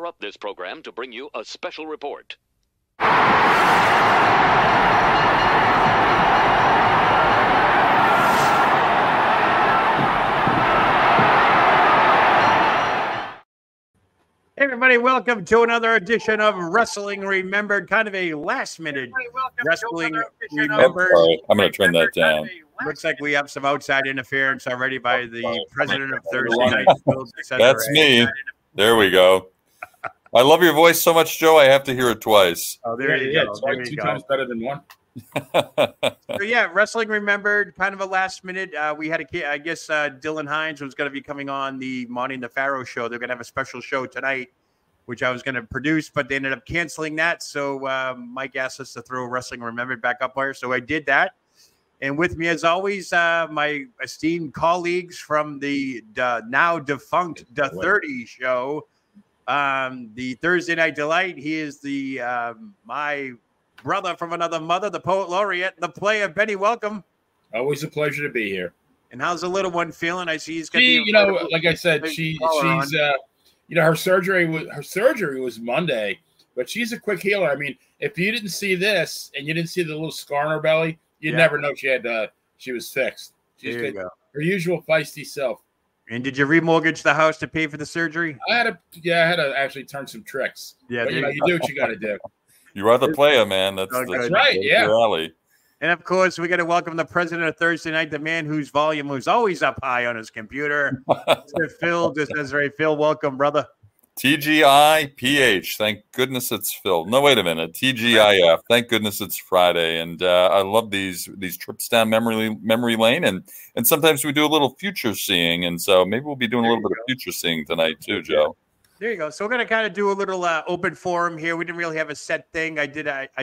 interrupt this program to bring you a special report. Hey everybody, welcome to another edition of Wrestling Remembered, kind of a last-minute Wrestling Remembered. I'm going to turn that down. Looks like we have some outside interference already by the president of Thursday Night. That's me. There we go. I love your voice so much, Joe, I have to hear it twice. Oh, there you go. There you two go. times better than one. So yeah, Wrestling Remembered, kind of a last minute. We had I guess Dylan Hines was going to be coming on the Monty and the Pharaoh show. They're going to have a special show tonight, which I was going to produce, but they ended up canceling that. So Mike asked us to throw Wrestling Remembered back up there. So I did that. And with me, as always, my esteemed colleagues from the now defunct The 30 show, the Thursday Night Delight. He is the my brother from another mother, the poet laureate, the player. Benny, welcome. Always a pleasure to be here. And how's the little one feeling? I see he's got like I said, she's her surgery was Monday, but she's a quick healer. I mean, if you didn't see this and you didn't see the little scar on her belly, you'd never know she was fixed. She's good. Her usual feisty self. And did you remortgage the house to pay for the surgery? I had to actually turn some tricks. Yeah, but, you do what you got to do. You are the player, man. That's right. Yeah. Rally. And of course, we got to welcome the president of Thursday Night, the man whose volume was always up high on his computer. Mr. Phil, Desiree. Phil, welcome, brother. TGIPH. Thank goodness it's Phil. No, wait a minute. TGIF. Thank goodness it's Friday. And I love these trips down memory lane. And sometimes we do a little future seeing. And so maybe we'll be doing a little bit of future seeing tonight too, Joe. There you go. So we're going to kind of do a little open forum here. We didn't really have a set thing. I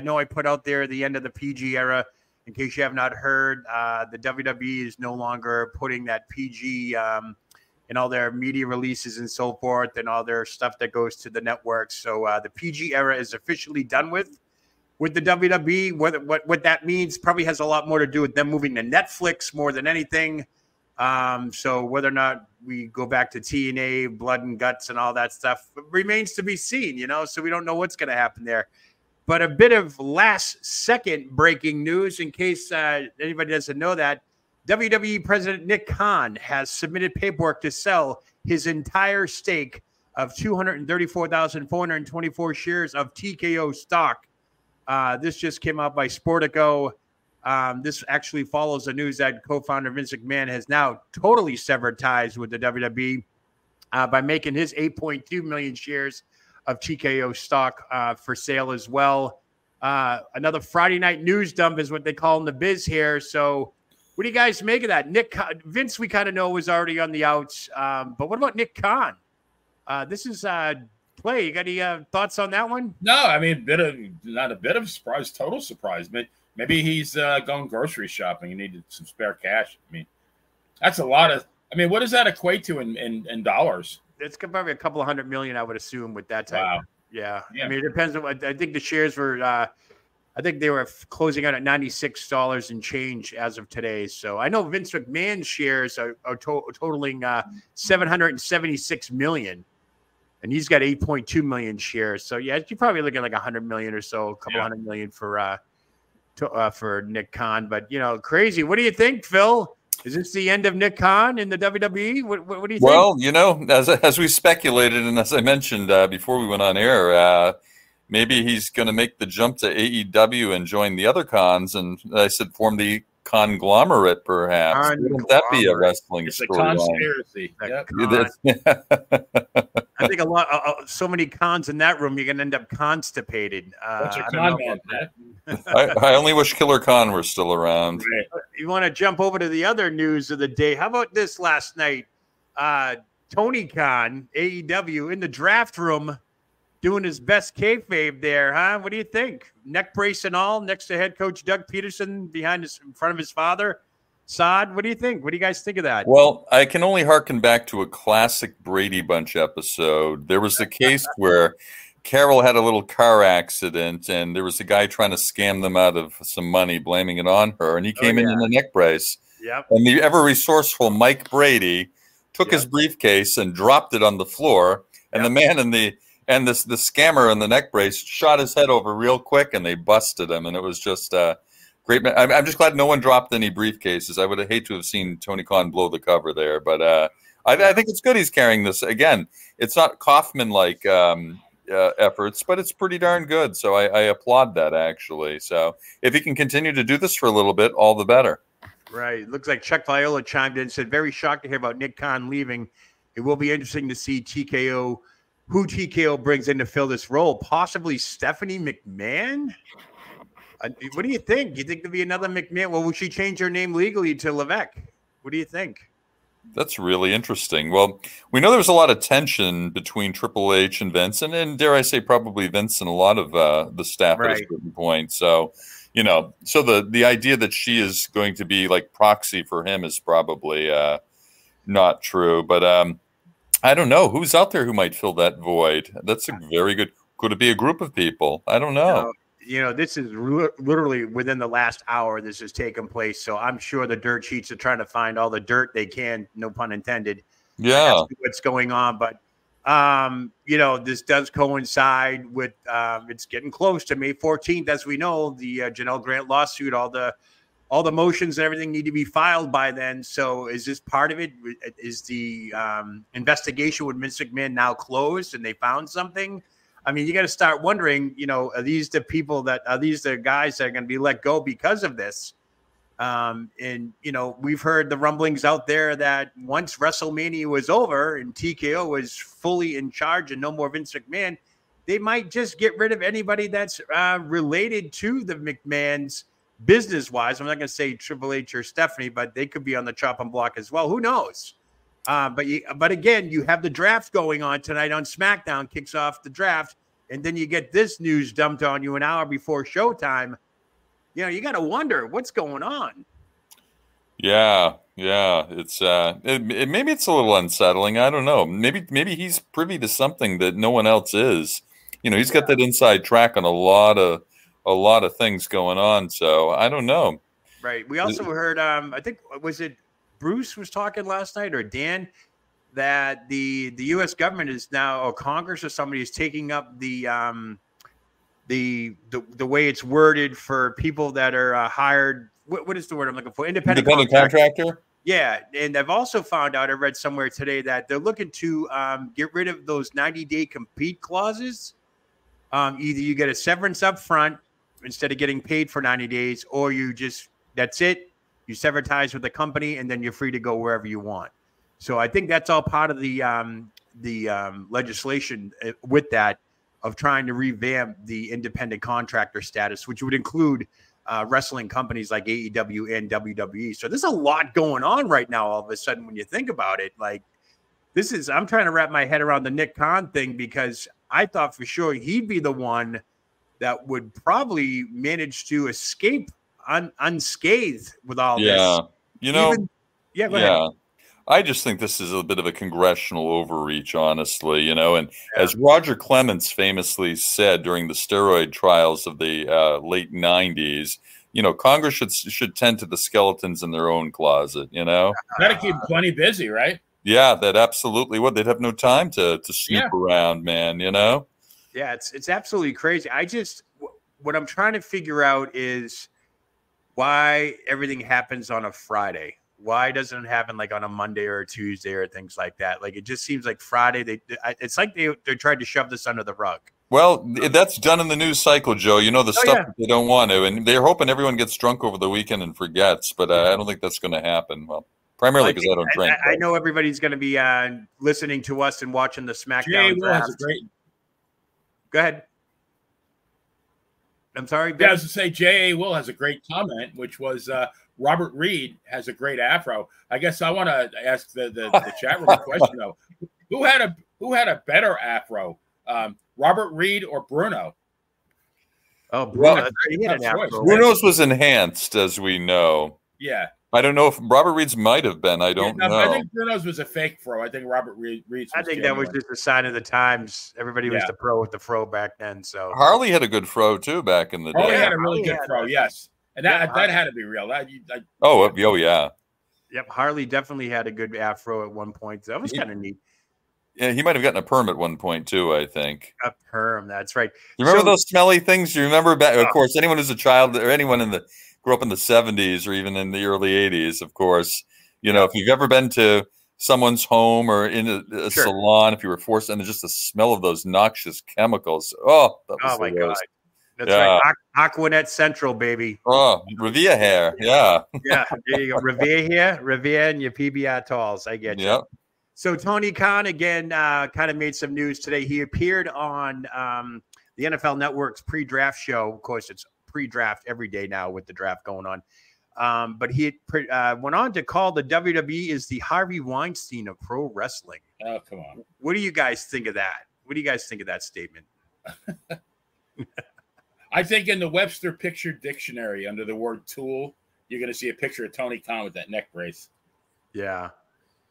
know I put out there the end of the PG era. In case you have not heard, the WWE is no longer putting that PG in all their media releases and so forth and all their stuff that goes to the networks. So the PG era is officially done with the WWE. What that means probably has a lot more to do with them moving to Netflix more than anything. So whether or not we go back to TNA, blood and guts and all that stuff remains to be seen, so we don't know what's going to happen there. But a bit of last second breaking news in case anybody doesn't know that WWE President Nick Khan has submitted paperwork to sell his entire stake of 234,424 shares of TKO stock. This just came out by Sportico. This actually follows the news that co-founder Vince McMahon has now totally severed ties with the WWE by making his 8.2 million shares of TKO stock for sale as well. Another Friday night news dump is what they call in the biz here. So what do you guys make of that? Vince, we kind of know was already on the outs. But what about Nick Khan? This is play. You got any thoughts on that one? No, I mean, not a bit of surprise, total surprise. Maybe he's going grocery shopping and needed some spare cash. I mean, that's a lot of. I mean, what does that equate to in dollars? It's probably a couple of $100 million, I would assume, with that type. Wow. Yeah. I mean, it depends on what I think the shares were. I think they were closing out at $96 and change as of today. So I know Vince McMahon's shares are totaling $776 million, and he's got 8.2 million shares. So yeah, you're probably looking like $100 million or so, a couple $100 million for Nick Khan. But crazy. What do you think, Phil? Is this the end of Nick Khan in the WWE? What do you think? Well, as we speculated and as I mentioned before we went on air, maybe he's going to make the jump to AEW and join the other cons, and I said form the conglomerate, perhaps. Wouldn't that be a wrestling storyline? Conspiracy. I think so many cons in that room, you're going to end up constipated. What's your con man? I only wish Killer Khan were still around. You want to jump over to the other news of the day? How about this last night? Tony Khan, AEW, in the draft room, doing his best kayfabe there, huh? What do you think? Neck brace and all, next to head coach Doug Peterson in front of his father, Saad. What do you think? What do you guys think of that? Well, I can only hearken back to a classic Brady Bunch episode. There was a case where Carol had a little car accident, and there was a guy trying to scam them out of some money, blaming it on her, and he came in a neck brace. Yep. And the ever-resourceful Mike Brady took his briefcase and dropped it on the floor, and the man in the And the scammer in the neck brace shot his head over real quick, and they busted him. And it was just great. I'm just glad no one dropped any briefcases. I would have hate to have seen Tony Khan blow the cover there, but I think it's good he's carrying this. Again, it's not Kaufman-like efforts, but it's pretty darn good. So I applaud that, actually. So if he can continue to do this for a little bit, all the better. Right. Looks like Chuck Viola chimed in and said, very shocked to hear about Nick Khan leaving. It will be interesting to see who TKO brings in to fill this role. Possibly Stephanie McMahon? What do you think? Do you think there'll be another McMahon? Well, will she change her name legally to Levesque? What do you think? That's really interesting. Well, we know there was a lot of tension between Triple H and Vince, and dare I say, probably Vince and a lot of the staff at a certain point. So, so the idea that she is going to be like proxy for him is probably not true. But I don't know who's out there who might fill that void. That's a very good. Could it be a group of people? I don't know. This is literally within the last hour this has taken place. So I'm sure the dirt sheets are trying to find all the dirt they can, no pun intended. Yeah. What's going on. But, this does coincide with it's getting close to May 14th. As we know, the Janelle Grant lawsuit, all the motions and everything need to be filed by then. So is this part of it? Is the investigation with Vince McMahon now closed and they found something? I mean, you got to start wondering, are these the guys that are going to be let go because of this? We've heard the rumblings out there that once WrestleMania was over and TKO was fully in charge and no more Vince McMahon, they might just get rid of anybody that's related to the McMahons business-wise. I'm not going to say Triple H or Stephanie, but they could be on the chopping block as well. Who knows? But again, you have the draft going on tonight on SmackDown, kicks off the draft, and then you get this news dumped on you an hour before showtime. You got to wonder what's going on. Yeah. It's maybe it's a little unsettling. I don't know. Maybe he's privy to something that no one else is. He's got that inside track on a lot of things going on. So I don't know. Right. We also heard. I think was it Bruce was talking last night or Dan that the U.S. government is now, or Congress or somebody is taking up the way it's worded for people that are hired. What is the word I'm looking for? Independent contractor. Yeah, and I've also found out, I read somewhere today that they're looking to get rid of those 90-day compete clauses. Either you get a severance up front instead of getting paid for 90 days, or that's it. You sever ties with the company, and then you're free to go wherever you want. So I think that's all part of the legislation with that of trying to revamp the independent contractor status, which would include wrestling companies like AEW and WWE. So there's a lot going on right now. All of a sudden, when you think about it, like I'm trying to wrap my head around the Nick Khan thing, because I thought for sure he'd be the one that would probably manage to escape unscathed with all this. Go ahead. I just think this is a bit of a congressional overreach, honestly, and as Roger Clemens famously said during the steroid trials of the late 90s, Congress should tend to the skeletons in their own closet, Got to keep plenty busy, right? Yeah, that absolutely would. They'd have no time to snoop around, man, Yeah, it's absolutely crazy. What I'm trying to figure out is why everything happens on a Friday. Why doesn't it happen like on a Monday or a Tuesday or things like that? Like, it just seems like Friday. It's like they tried to shove this under the rug. Well, that's done in the news cycle, Joe. The stuff that they don't want to, and they're hoping everyone gets drunk over the weekend and forgets. But I don't think that's going to happen. Well, primarily because I don't drink. I know everybody's going to be listening to us and watching the SmackDown draft. Go ahead. I'm sorry. Yeah, I was to say J.A. Will has a great comment, which was Robert Reed has a great afro. I guess I want to ask the chat room a question though. Who had a better afro, Robert Reed or Bruno? Oh, Bruno. Bruno's was enhanced, as we know. Yeah. I don't know if Robert Reed's might have been. I don't know. I think Bruno's was a fake fro. I think Robert Reed's was that was just a sign of the times. Everybody was the pro with the fro back then. So Harley had a good fro too back in the day. Harley had a really good fro, yes. And that had to be real. Yeah. Yep, Harley definitely had a good afro at one point. That was kind of neat. Yeah, he might have gotten a perm at one point too, I think. A perm, that's right. You remember those smelly things? You remember back, of course, anyone who's a child or anyone grew up in the 70s or even in the early 80s, of course, you know, if you've ever been to someone's home or in a salon, if you were forced, and just the smell of those noxious chemicals. Oh, that was my God. That's yeah. right. Aquanet Central, baby. Oh, Revere hair. Yeah. Yeah. There you go. Revere here, Revere and your PBR talls. I get you. Yep. So Tony Khan, again, kind of made some news today. He appeared on the NFL Network's pre-draft show. Of course, it's pre-draft every day now with the draft going on. But he went on to call the WWE is the Harvey Weinstein of pro wrestling. Oh, come on. What do you guys think of that? What do you guys think of that statement? I think in the Webster Picture Dictionary, under the word tool, you're going to see a picture of Tony Khan with that neck brace. Yeah.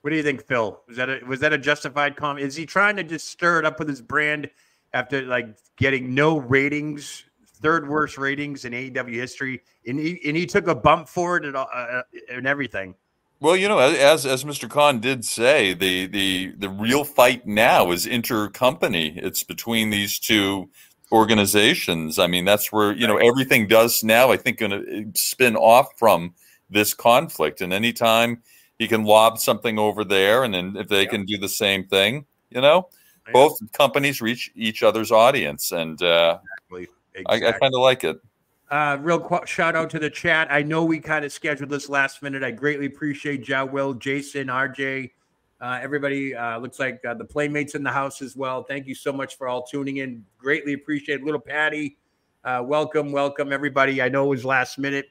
What do you think, Phil? Was that a justified comment? Is he trying to just stir it up with his brand after like getting no ratings, third worst ratings in AEW history, and he took a bump for it and everything? Well, you know, as Mr. Khan did say, the real fight now is intercompany. It's between these two organizations. I mean, that's where, you know, everything does now, I think, going to spin off from this conflict. And anytime he can lob something over there, and then if they can do the same thing, you know, both companies reach each other's audience. And exactly. I kind of like it. Real shout out to the chat. I know we kind of scheduled this last minute. I greatly appreciate Will, Jason, RJ, everybody. Looks like the Playmates in the house as well. Thank you so much for all tuning in. Greatly appreciate it. Little Patty, welcome everybody. I know it was last minute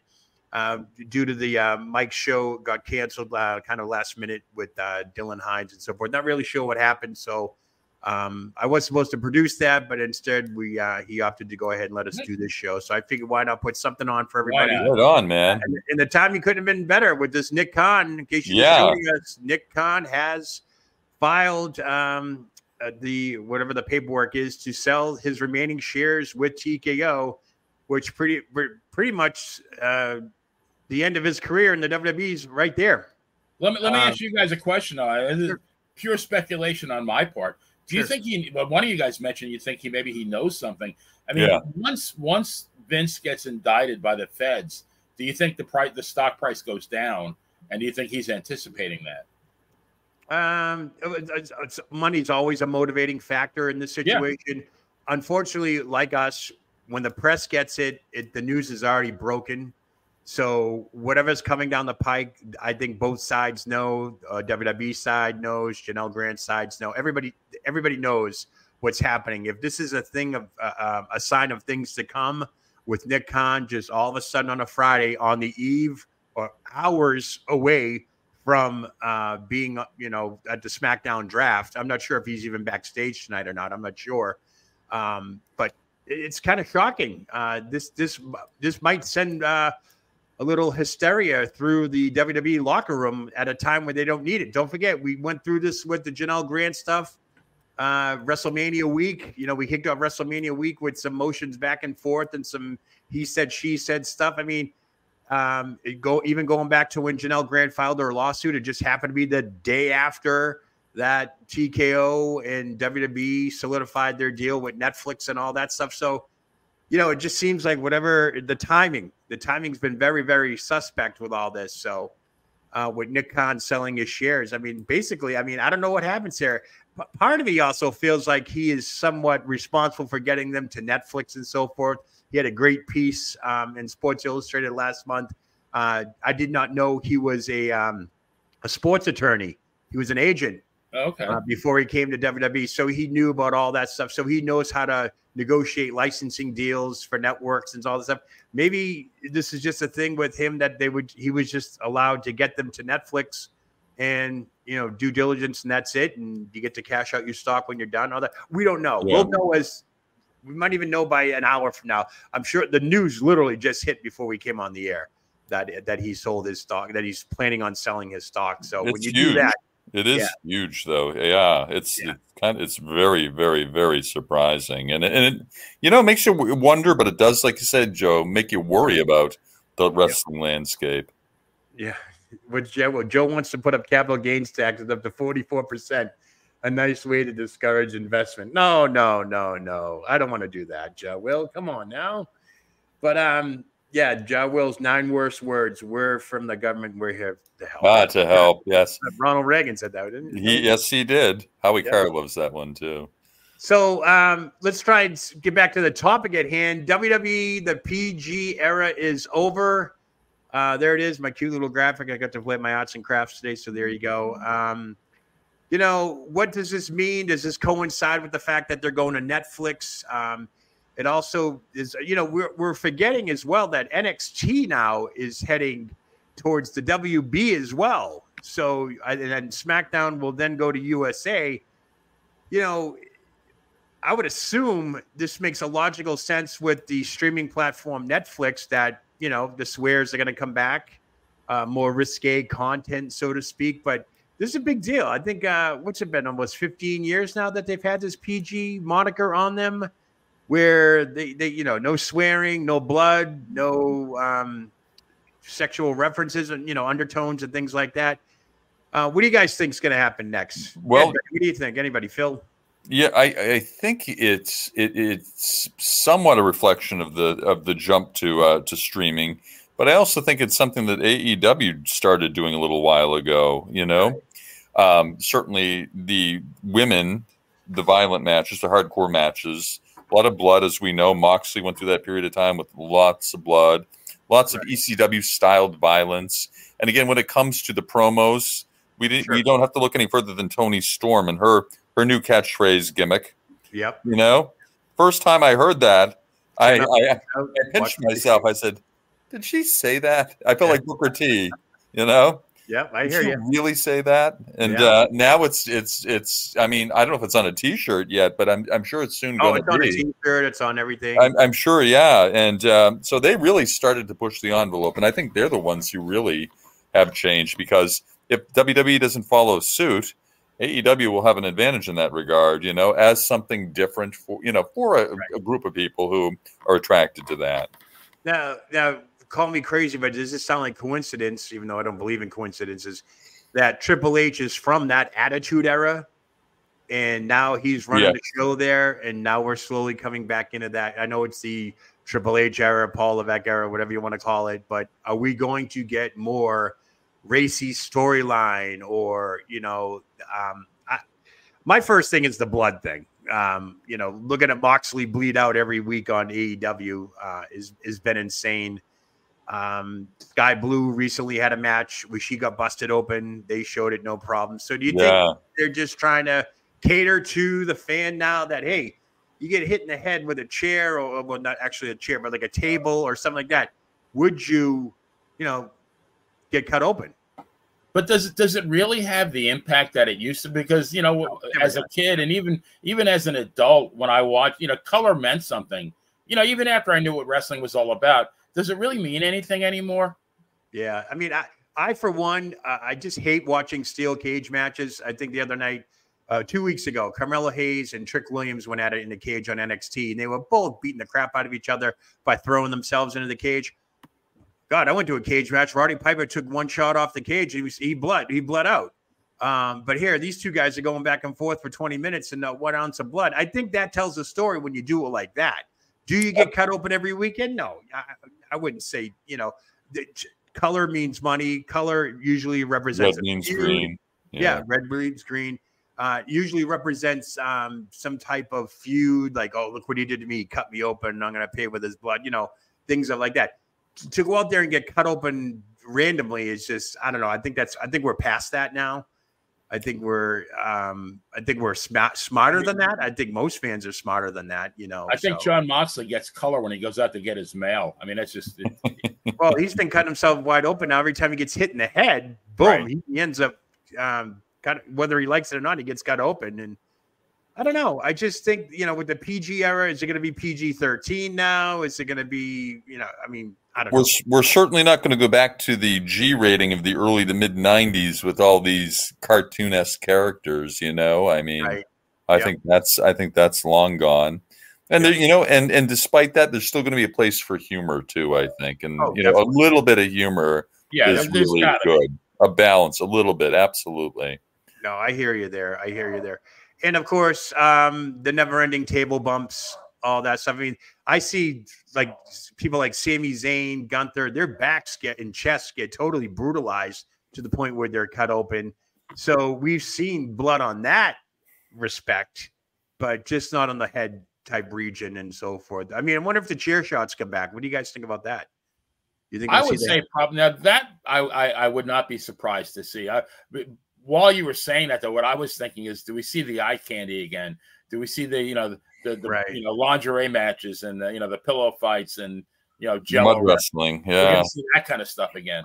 due to the Mike show got canceled kind of last minute with Dylan Hines and so forth. Not really sure what happened. So I was supposed to produce that, but instead he opted to go ahead and let us do this show. So I figured, why not put something on for everybody? Right on, man. And the timing couldn't have been better with this Nick Khan. In case you're joining us, Nick Khan has filed whatever the paperwork is to sell his remaining shares with TKO, which pretty much the end of his career in the WWE is right there. Let me ask you guys a question. This is pure speculation on my part. Do you think one of you guys mentioned you think maybe he knows something? I mean, once Vince gets indicted by the feds, do you think the stock price goes down? And do you think he's anticipating that? Money's always a motivating factor in this situation. Yeah. Unfortunately, like us, when the press gets it, the news is already broken. So whatever's coming down the pike, I think both sides know. WWE side knows. Janelle Grant's sides know. Everybody knows what's happening. If this is a thing of a sign of things to come, with Nick Khan just all of a sudden on a Friday on the eve or hours away from being, you know, at the SmackDown draft. I'm not sure if he's even backstage tonight or not. I'm not sure, but it's kind of shocking. This might send a little hysteria through the WWE locker room at a time when they don't need it. Don't forget, we went through this with the Janelle Grant stuff. WrestleMania week, you know, we kicked off WrestleMania week with some motions back and forth and some he said, she said stuff. I mean, even going back to when Janelle Grant filed her lawsuit, it just happened to be the day after that TKO and WWE solidified their deal with Netflix and all that stuff. So, you know, it just seems like whatever the timing's been very, very suspect with all this. So with Nick Khan selling his shares, I mean, basically, I don't know what happens here. Part of me also feels like he is somewhat responsible for getting them to Netflix and so forth. He had a great piece in Sports Illustrated last month. I did not know he was a sports attorney. He was an agent. Okay. Before he came to WWE. So he knew about all that stuff. So he knows how to negotiate licensing deals for networks and all this stuff. Maybe this is just a thing with him that he was just allowed to get them to Netflix and, you know, due diligence, and that's it. And you get to cash out your stock when you're done. All that. We don't know. Yeah. We'll know we might even know by an hour from now. I'm sure the news literally just hit before we came on the air that he sold his stock, that he's planning on selling his stock. So when you do that, it is huge, though. Yeah, it's very, very, very surprising, and it you know, makes you wonder, but it does, like you said, Joe, make you worry about the wrestling landscape. Yeah, Joe wants to put up capital gains taxes up to 44%. a nice way to discourage investment. No. I don't want to do that, Joe Will. Come on now. But yeah, Joe Will's 9 worst words. We're from the government. We're here to help. To help. Yes. Ronald Reagan said that, didn't he? Yes, he did. Howie Carr loves that one too. So let's try and get back to the topic at hand. WWE, the PG era is over. There it is, my cute little graphic. I got to play my arts and crafts today, so there you go. You know, what does this mean? Does this coincide with the fact that they're going to Netflix? It also is, you know, we're forgetting as well that NXT now is heading towards the WB as well. So, and then SmackDown will then go to USA. You know, I would assume this makes a logical sense with the streaming platform Netflix that, you know, the swears are going to come back, more risque content, so to speak. But this is a big deal. I think, what's it been, almost 15 years now that they've had this PG moniker on them, where they you know, no swearing, no blood, no sexual references and, you know, undertones and things like that. What do you guys think is going to happen next? Well, what do you think? Anybody, Phil? Yeah, I think it's somewhat a reflection of the jump to streaming, but I also think it's something that AEW started doing a little while ago. You know, certainly the women, the violent matches, the hardcore matches, a lot of blood, as we know. Moxley went through that period of time with lots of blood, lots of ECW styled violence, and again, when it comes to the promos, we don't have to look any further than Toni Storm and her new catchphrase gimmick. Yep. You know, first time I heard that, I pinched myself. I said, "Did she say that?" I felt like Booker T. You know. Yep, I Did hear she you. really say that? And now it's. I mean, I don't know if it's on a T-shirt yet, but I'm sure it's soon going to be. It's on a T-shirt. It's on everything. I'm sure, yeah. And so they really started to push the envelope, and I think they're the ones who really have changed, because if WWE doesn't follow suit, AEW will have an advantage in that regard, you know, as something different for, you know, for a group of people who are attracted to that. Now, call me crazy, but does this sound like coincidence, even though I don't believe in coincidences, that Triple H is from that Attitude Era, and now he's running the show there, and now we're slowly coming back into that. I know it's the Triple H era, Paul Levesque era, whatever you want to call it, but are we going to get more racy storyline, or, you know, my first thing is the blood thing. You know, looking at Moxley bleed out every week on AEW has been insane. Sky Blue recently had a match where she got busted open. They showed it, no problem. So do you think they're just trying to cater to the fan now that, hey, you get hit in the head with a chair, or, well, not actually a chair, but like a table or something like that, would you, you know, get cut open? But does it really have the impact that it used to? Because, you know, as a kid and even as an adult, when I watched, you know, color meant something. You know, even after I knew what wrestling was all about, does it really mean anything anymore? Yeah, I mean, I for one, I just hate watching steel cage matches. I think the other night, 2 weeks ago, Carmelo Hayes and Trick Williams went at it in the cage on NXT, and they were both beating the crap out of each other by throwing themselves into the cage. God, I went to a cage match. Roddy Piper took one shot off the cage. He bled out. But here, these two guys are going back and forth for 20 minutes and not 1 ounce of blood. I think that tells a story when you do it like that. Do you get cut open every weekend? No, I wouldn't say, you know, color means money. Color usually represents red means green. Yeah, red means green. Usually represents some type of feud, like, oh, look what he did to me. He cut me open, and I'm going to pay with his blood. You know, things like that. To go out there and get cut open randomly is just, I don't know. I think we're past that now. I think we're smarter than that. I think most fans are smarter than that. You know, I think John Moxley gets color when he goes out to get his mail. I mean, that's just. Well, he's been cutting himself wide open now. Every time he gets hit in the head, boom, he ends up whether he likes it or not, he gets cut open. And I don't know. I just think, you know, with the PG era, is it going to be PG-13 now? Is it going to be, you know, I mean, I don't know. We're certainly not going to go back to the G rating of the early to mid 90s with all these cartoon-esque characters, you know. I mean, I think that's long gone. And there, you know, and despite that, there's still going to be a place for humor too, I think. And you know, a little bit of humor is really good. A balance, a little bit, absolutely. No, I hear you there. I hear you there. And of course, the never-ending table bumps, all that stuff. I mean, I see like people like Sami Zayn, Gunther, their backs and chests get totally brutalized to the point where they're cut open. So we've seen blood on that respect, but just not on the head type region and so forth. I mean, I wonder if the chair shots come back. What do you guys think about that? You think I would say probably now that I would not be surprised to see. While you were saying that, though, what I was thinking is, do we see the eye candy again? Do we see the right. lingerie matches and the pillow fights and jello mud wrestling? Yeah, we're gonna see that kind of stuff again.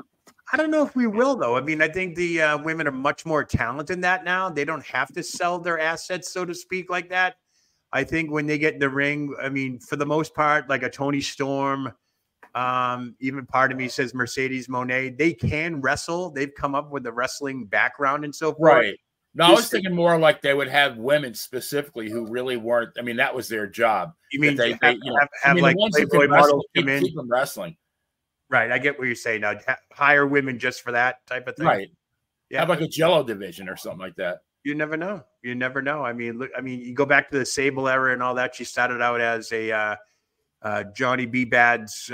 I don't know if we will, though. I mean, I think the women are much more talented in that now. They don't have to sell their assets, so to speak, like that. I think when they get in the ring, I mean, for the most part, like a Toni Storm, even part of me says Mercedes Moné, they can wrestle. They've come up with a wrestling background and so forth. Right. No, I was thinking more like they would have women specifically who really weren't. I mean, that was their job. You mean they have like Playboy models come in? Keep them wrestling. Right. I get what you're saying. Now, hire women just for that type of thing. Right. Yeah. Have like a Jello division or something like that. You never know. You never know. I mean, look. I mean, you go back to the Sable era and all that. She started out as a Johnny B. Bad's,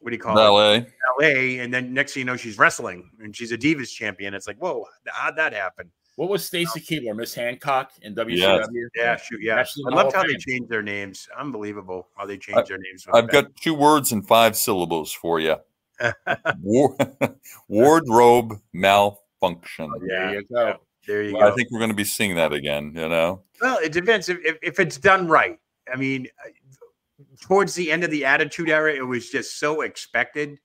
what do you call it? LA. And then next thing you know, she's wrestling and she's a Divas champion. It's like, whoa, how'd that happen? What was Stacy Keibler, Miss Hancock in WCW? Yeah, shoot, yeah. I loved how they changed their names. Unbelievable how they changed their names. I've got 2 words and 5 syllables for you. Wardrobe malfunction. There you go. There you go. I think we're going to be seeing that again, Well, it depends if it's done right. I mean, towards the end of the Attitude Era, it was just so expected.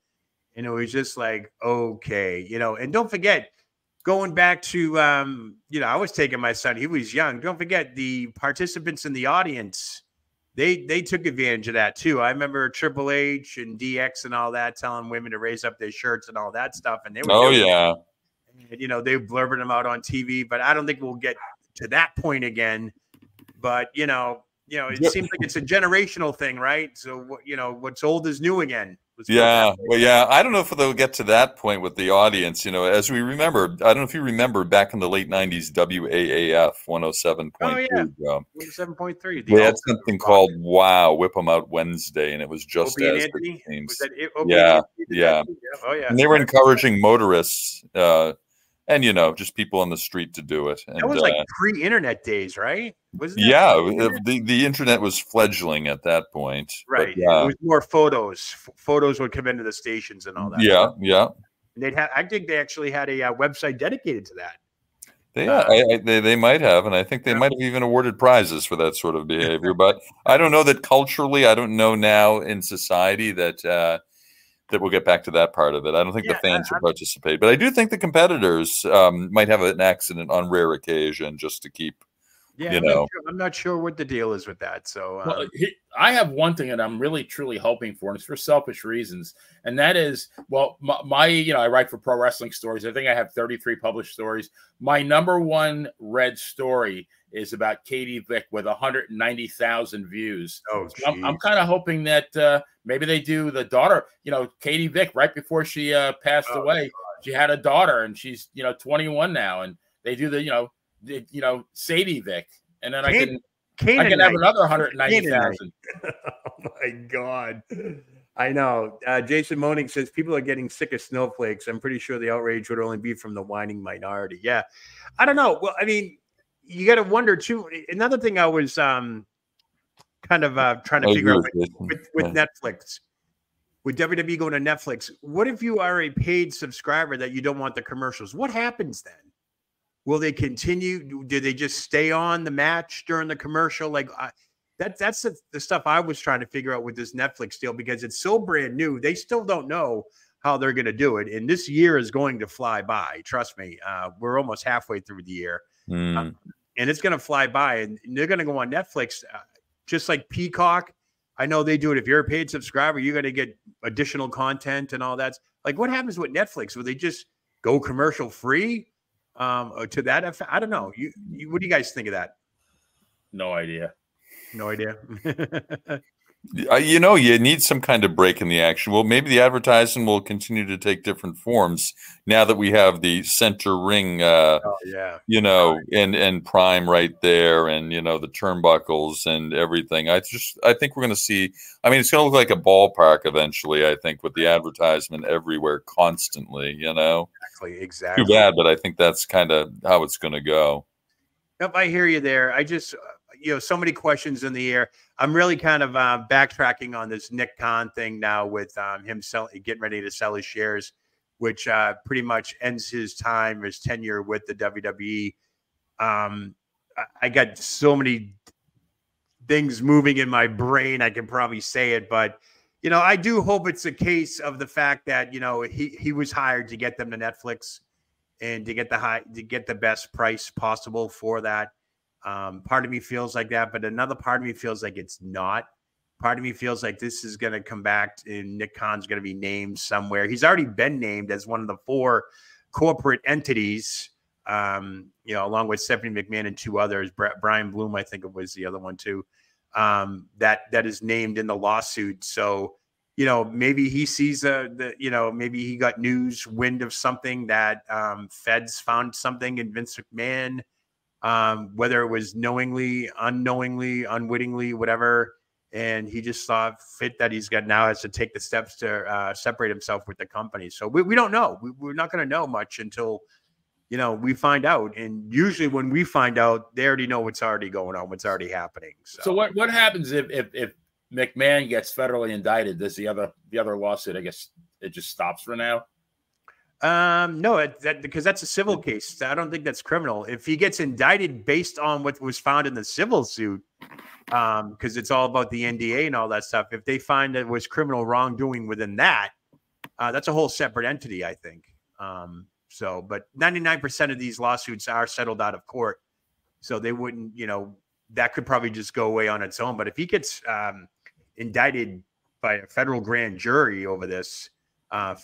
And it was just like, okay, and don't forget, going back to, I was taking my son, he was young. Don't forget the participants in the audience. They took advantage of that too. I remember Triple H and DX and all that telling women to raise up their shirts and all that stuff. And they were, they blurbered them out on TV, but I don't think we'll get to that point again. But, it seems like it's a generational thing, right? So, what's old is new again. Yeah. Well, yeah. I don't know if they'll get to that point with the audience. As we remember, I don't know if you remember back in the late 90s, WAAF 107.3. Oh, yeah. 107.3. They had something called Wow, Whip 'em Out Wednesday, and it was just Opie as the teams. Yeah. Oh, yeah. And they were encouraging motorists and just people on the street to do it. And that was like pre-internet days, right? Wasn't that? Yeah, the internet was fledgling at that point. Right. But, yeah. It was more photos. Photos would come into the stations and all that. Yeah, yeah. And I think they actually had a website dedicated to that. They might have, and I think they might have even awarded prizes for that sort of behavior. But I don't know that culturally. I don't know now in society that we'll get back to that part of it. I don't think the fans will participate, but I do think the competitors might have an accident on rare occasion just to keep. Yeah, I'm not sure what the deal is with that. So I have one thing that I'm really truly hoping for, and it's for selfish reasons, and that is, I write for Pro Wrestling Stories. I think I have 33 published stories. My number one read story is about Katie Vick with 190,000 views. Oh, so I'm kind of hoping that maybe they do the daughter. Katie Vick, right before she passed away, she had a daughter, and she's 21 now, and they do the Sadie Vick, and then I can have another 190,000. Oh my God. I know. Jason Moning says people are getting sick of snowflakes. I'm pretty sure the outrage would only be from the whining minority. Yeah. I don't know. Well, I mean, you got to wonder too. Another thing I was kind of trying to figure out with Netflix, with WWE going to Netflix, what if you are a paid subscriber that you don't want the commercials? What happens then? Will they continue? Do they just stay on the match during the commercial? Like that's the stuff I was trying to figure out with this Netflix deal, because it's so brand new. They still don't know how they're going to do it. And this year is going to fly by. Trust me. We're almost halfway through the year. And it's going to fly by. And they're going to go on Netflix, just like Peacock. I know they do it. If you're a paid subscriber, you're going to get additional content and all that. Like, what happens with Netflix? Will they just go commercial free? To that effect? I don't know. What do you guys think of that? No idea. No idea. You know, you need some kind of break in the action. Well, maybe the advertising will continue to take different forms now that we have the center ring, you know, and Prime right there, and you know the turnbuckles and everything. I think we're going to see. I mean, it's going to look like a ballpark eventually. I think with the advertisement everywhere constantly. You know, exactly. Too bad, but I think that's kind of how it's going to go. Yep, I hear you there. I just, so many questions in the air. I'm really kind of backtracking on this Nick Khan thing now with him getting ready to sell his shares, which pretty much ends his tenure with the WWE. I got so many things moving in my brain. I can probably say it, but I do hope it's a case of the fact that he was hired to get them to Netflix and to get the best price possible for that. Part of me feels like that, but another part of me feels like it's not. Part of me feels like this is going to come back and Nick Khan's going to be named somewhere. He's already been named as one of the 4 corporate entities, along with Stephanie McMahon and 2 others. Brian Bloom, I think it was the other one too, that is named in the lawsuit. So, maybe he sees maybe he got wind of something that feds found something in Vince McMahon, whether it was knowingly, unknowingly, unwittingly, whatever. And he just saw fit that has to take the steps to separate himself with the company. So we don't know. We're not going to know much until, we find out. And usually when we find out, they already know what's already going on, what's already happening. So what happens if McMahon gets federally indicted? Does the other lawsuit, I guess, it just stops for now? No, because that's a civil case. I don't think that's criminal. If he gets indicted based on what was found in the civil suit, because it's all about the NDA and all that stuff. If they find that it was criminal wrongdoing within that, that's a whole separate entity, I think. But 99% of these lawsuits are settled out of court, so they wouldn't, that could probably just go away on its own. But if he gets indicted by a federal grand jury over this,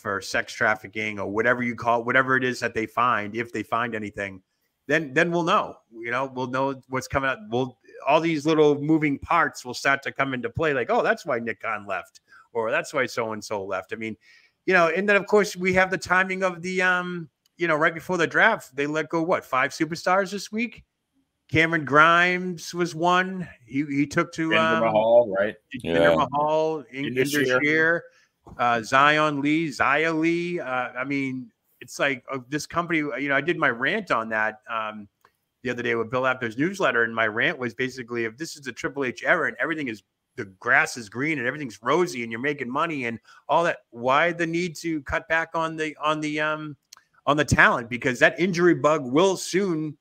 for sex trafficking or whatever you call it, whatever it is that they find, if they find anything, then we'll know. We'll know what's coming up. All these little moving parts will start to come into play. Like, oh, that's why Nick Khan left, or that's why so and so left. I mean, and then of course we have the timing of the right before the draft, they let go 5 superstars this week. Cameron Grimes was one. He took to Jinder Mahal, right? Jinder Mahal, Indus Sher. Zia Lee. I mean, it's like this company, I did my rant on that the other day with Bill Apter's newsletter. And my rant was basically, if this is the Triple H era and the grass is green and everything's rosy and you're making money and all that, why the need to cut back on the talent? Because that injury bug will soon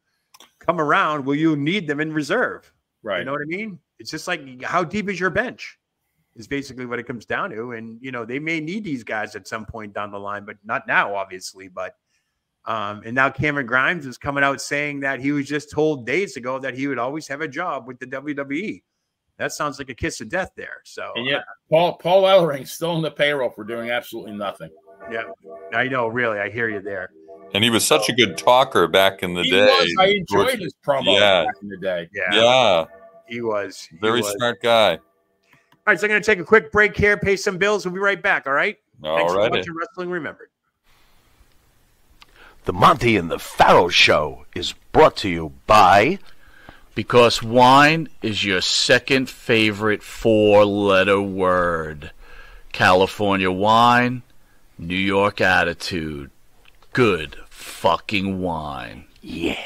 come around. Will you need them in reserve? Right. You know what I mean? It's just like, how deep is your bench? Is basically what it comes down to. And, they may need these guys at some point down the line, but not now, obviously. But, and now Cameron Grimes is coming out saying that he was just told days ago that he would always have a job with the WWE. That sounds like a kiss of death there. So, and yet Paul Ellering's still in the payroll for doing absolutely nothing. Yeah, I know. Really. I hear you there. And he was such a good talker back in the day. I enjoyed his promo back in the day. Yeah. He was. Very smart guy. All right, so I'm going to take a quick break here, pay some bills. We'll be right back, all right? Thanks for watching Wrestling Remembered. The Monty and the Pharaoh Show is brought to you by... Because wine is your second favorite 4-letter word. California wine, New York attitude. Good fucking wine. Yeah.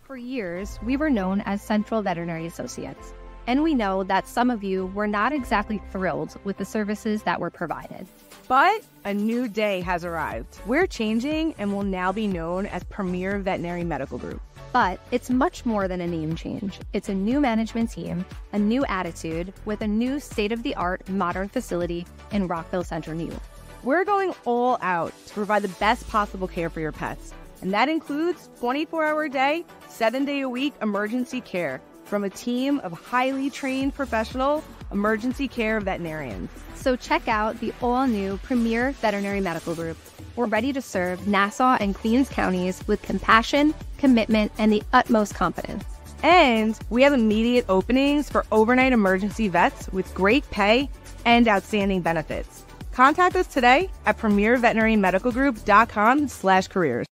For years, we were known as Central Veterinary Associates. And we know that some of you were not exactly thrilled with the services that were provided. But a new day has arrived. We're changing and will now be known as Premier Veterinary Medical Group. But it's much more than a name change. It's a new management team, a new attitude, with a new state-of-the-art modern facility in Rockville Centre, New York. We're going all out to provide the best possible care for your pets. And that includes 24-hour-a-day, 7-day-a-week emergency care from a team of highly trained professional emergency care veterinarians. So check out the all-new Premier Veterinary Medical Group. We're ready to serve Nassau and Queens counties with compassion, commitment, and the utmost confidence. And we have immediate openings for overnight emergency vets with great pay and outstanding benefits. Contact us today at premierveterinarymedicalgroup.com/careers.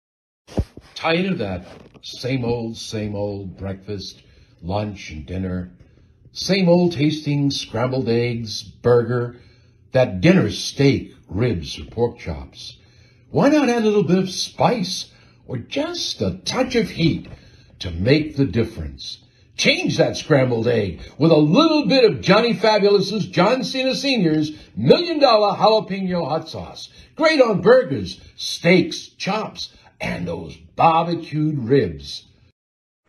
Tired of that same old breakfast, lunch, and dinner? Same old tasting scrambled eggs, burger, that dinner steak, ribs, or pork chops? Why not add a little bit of spice or just a touch of heat to make the difference? Change that scrambled egg with a little bit of Johnny Fabulous's John Cena Sr.'s $1 Million Jalapeno Hot Sauce. Great on burgers, steaks, chops, and those barbecued ribs.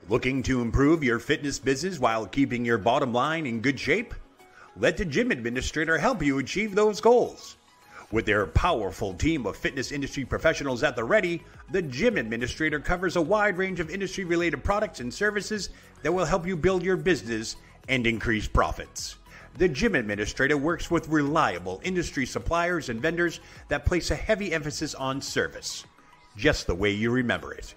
Looking to improve your fitness business while keeping your bottom line in good shape? Let the Gym Administrator help you achieve those goals. With their powerful team of fitness industry professionals at the ready, the Gym Administrator covers a wide range of industry-related products and services that will help you build your business and increase profits. The Gym Administrator works with reliable industry suppliers and vendors that place a heavy emphasis on service, just the way you remember it.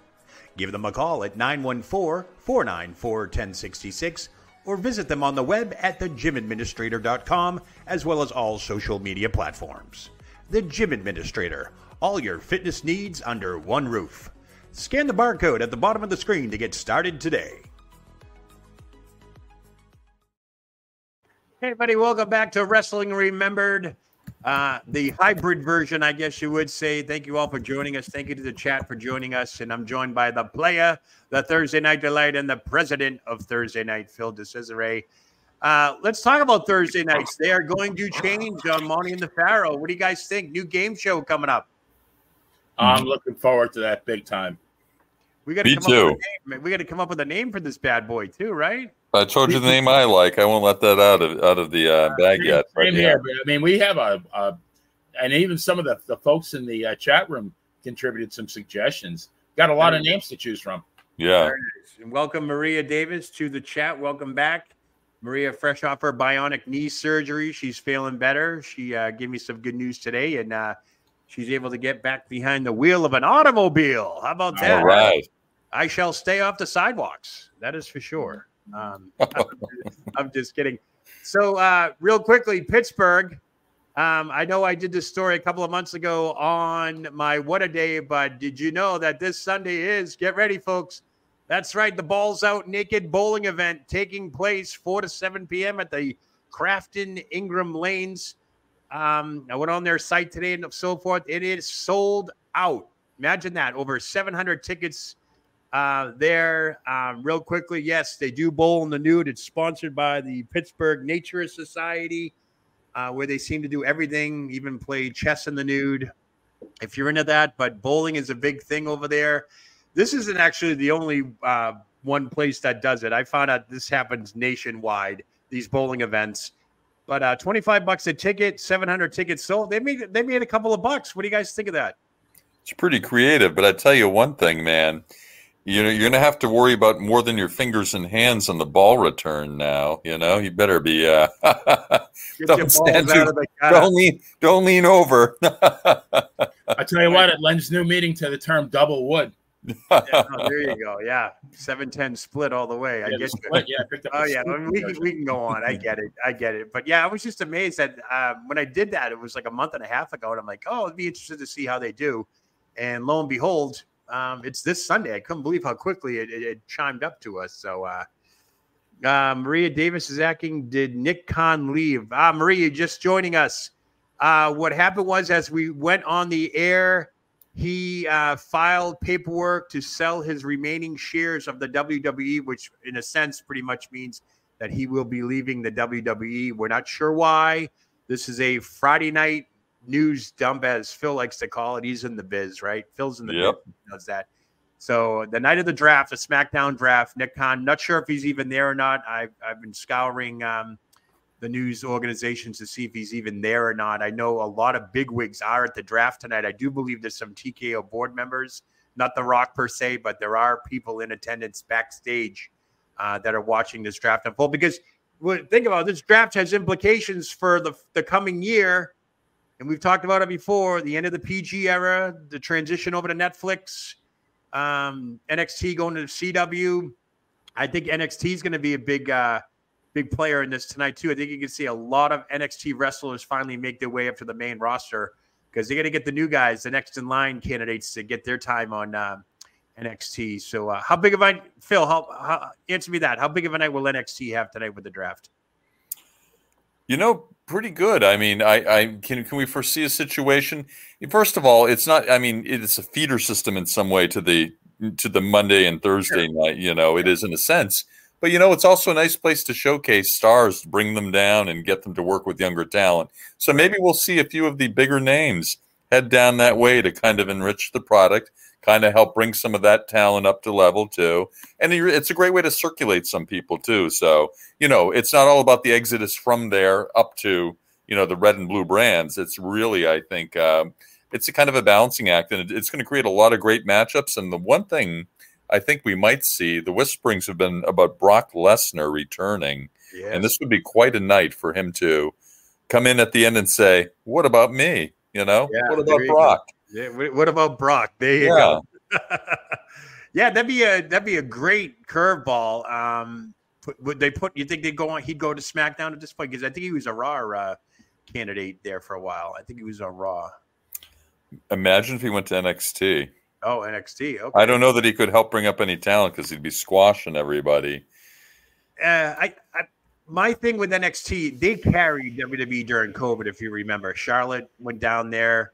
Give them a call at 914-494-1066 or visit them on the web at thegymadministrator.com, as well as all social media platforms. The Gym Administrator, all your fitness needs under one roof. Scan the barcode at the bottom of the screen to get started today. Hey everybody, welcome back to Wrestling Remembered. The hybrid version, I guess you would say. Thank you all for joining us. Thank you to the chat for joining us. And I'm joined by the player, the Thursday Night Delight, and the president of Thursday Night, Phil DeCesare. Let's talk about Thursday nights. They are going to change on Monty and the Pharaoh. What do you guys think? New game show coming up. I'm looking forward to that big time. We got to come up with a name. We got to come up with a name for this bad boy too, right? I told you the name I like. I won't let that out of the bag yet. Same here. But, I mean, we have and even some of the folks in the chat room contributed some suggestions. Got a lot of names to choose from. Yeah. And welcome Maria Davis to the chat. Welcome back. Maria, fresh off her bionic knee surgery. She's feeling better. She gave me some good news today, and she's able to get back behind the wheel of an automobile. How about that? All right. I shall stay off the sidewalks. That is for sure. I'm just kidding. So real quickly, Pittsburgh. I know I did this story a couple of months ago on my What a Day, but did you know that this Sunday is, get ready, folks. That's right, the Balls Out Naked Bowling event taking place 4 to 7 p.m. at the Crafton Ingram Lanes. I went on their site today and so forth. It is sold out. Imagine that. Over 700 tickets there. Real quickly, yes, they do bowl in the nude. It's sponsored by the Pittsburgh Naturist Society, where they seem to do everything, even play chess in the nude, if you're into that. But bowling is a big thing over there. This isn't actually the only one place that does it. I found out this happens nationwide, these bowling events. But $25 a ticket, 700 tickets sold. They made a couple of bucks. What do you guys think of that? It's pretty creative, but I tell you one thing, man. You're going to have to worry about more than your fingers and hands on the ball return now. You better be don't lean over. I tell you what, it lends new meaning to the term double wood. There you go. Yeah, 7-10 split all the way. I guess. We can go on. I get it. But yeah, I was just amazed that when I did that, it was like a month and a half ago, and I'm like, oh, it'd be interested to see how they do. And lo and behold, it's this Sunday. I couldn't believe how quickly it chimed up to us. So Maria Davis is asking, did Nick Khan leave? Maria, just joining us. What happened was, as we went on the air, he filed paperwork to sell his remaining shares of the WWE, which in a sense pretty much means that he will be leaving the WWE. We're not sure why. This is a Friday night news dump, as Phil likes to call it. He's in the biz, right? Phil's in the biz. He does that. So the night of the draft, the SmackDown draft, Nick Khan, not sure if he's even there or not. I've been scouring the news organizations to see if he's even there or not. I know a lot of bigwigs are at the draft tonight. I do believe there's some TKO board members, not The Rock per se, but there are people in attendance backstage that are watching this draft unfold. Because think about it, this draft has implications for the coming year. And we've talked about it before, the end of the PG era, the transition over to Netflix, NXT going to the CW. I think NXT is going to be a big player in this tonight too. I think you can see a lot of NXT wrestlers finally make their way up to the main roster because they're going to get the new guys, the next in line candidates, to get their time on NXT. So, how big of a Phil? How answer me that? How big of a night will NXT have tonight with the draft? Pretty good. I mean, I can we foresee a situation? First of all, it's not. I mean, it's a feeder system in some way to the Monday and Thursday night. It is in a sense, but it's also a nice place to showcase stars, to bring them down and get them to work with younger talent. So maybe we'll see a few of the bigger names head down that way to kind of enrich the product, kind of help bring some of that talent up to level too. And it's a great way to circulate some people too. So, it's not all about the exodus from there up to, the red and blue brands. It's really, I think, it's a kind of a balancing act, and it's going to create a lot of great matchups. And the one thing I think we might see, the whisperings have been about Brock Lesnar returning. Yes. And this would be quite a night for him to come in at the end and say, what about me? What about Brock? Yeah, what about Brock? There you go. Yeah, that'd be a great curveball. You think he'd go to SmackDown at this point? Because I think he was a Raw candidate there for a while. I think he was on Raw. Imagine if he went to NXT. Oh, NXT. Okay. I don't know that he could help bring up any talent because he'd be squashing everybody. My thing with NXT, they carried WWE during COVID, if you remember. Charlotte went down there,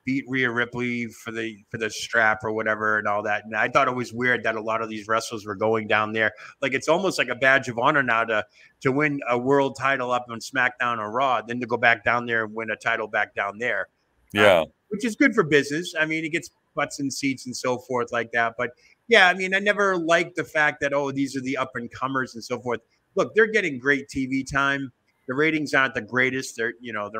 beat Rhea Ripley for the strap or whatever and all that. And I thought it was weird that a lot of these wrestlers were going down there. Like, it's almost like a badge of honor now to win a world title up on SmackDown or Raw, then to go back down there and win a title back down there. Yeah. Which is good for business. I mean, it gets butts in seats and so forth like that. But yeah, I mean, I never liked the fact that, these are the up and comers and so forth. Look, they're getting great TV time. The ratings aren't the greatest. They're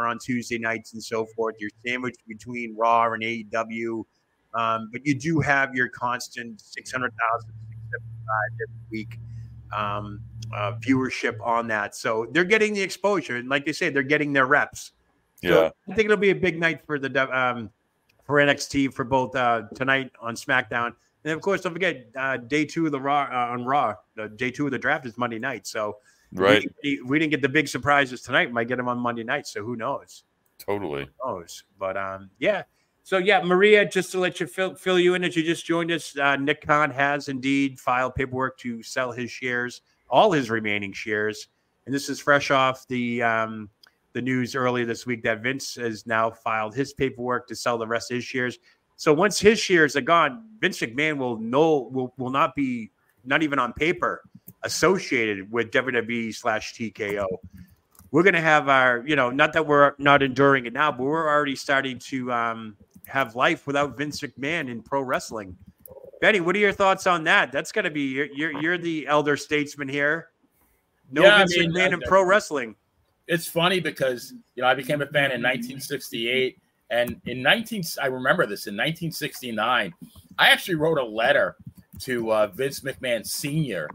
on Tuesday nights and so forth. You're sandwiched between Raw and AEW, but you do have your constant 600,000, 675 every week viewership on that. So they're getting the exposure, and like they say, they're getting their reps. So yeah, I think it'll be a big night for for NXT for both tonight on SmackDown. And of course, don't forget day 2 of the Raw on Raw. Day 2 of the draft is Monday night. So right, we didn't get the big surprises tonight. We might get them on Monday night. So who knows? Totally. Who knows? But yeah. So yeah, Maria, just to let you fill you in as you just joined us, Nick Khan has indeed filed paperwork to sell his shares, all his remaining shares, and this is fresh off the news earlier this week that Vince has now filed his paperwork to sell the rest of his shares. So once his shares are gone, Vince McMahon will not be, not even on paper, associated with WWE/TKO. We're going to have our, not that we're not enduring it now, but we're already starting to have life without Vince McMahon in pro wrestling. Benny, what are your thoughts on that? That's going to be, you're the elder statesman here. Vince McMahon in pro wrestling. It's funny because, I became a fan in 1968. And I remember this, in 1969, I actually wrote a letter to Vince McMahon Sr.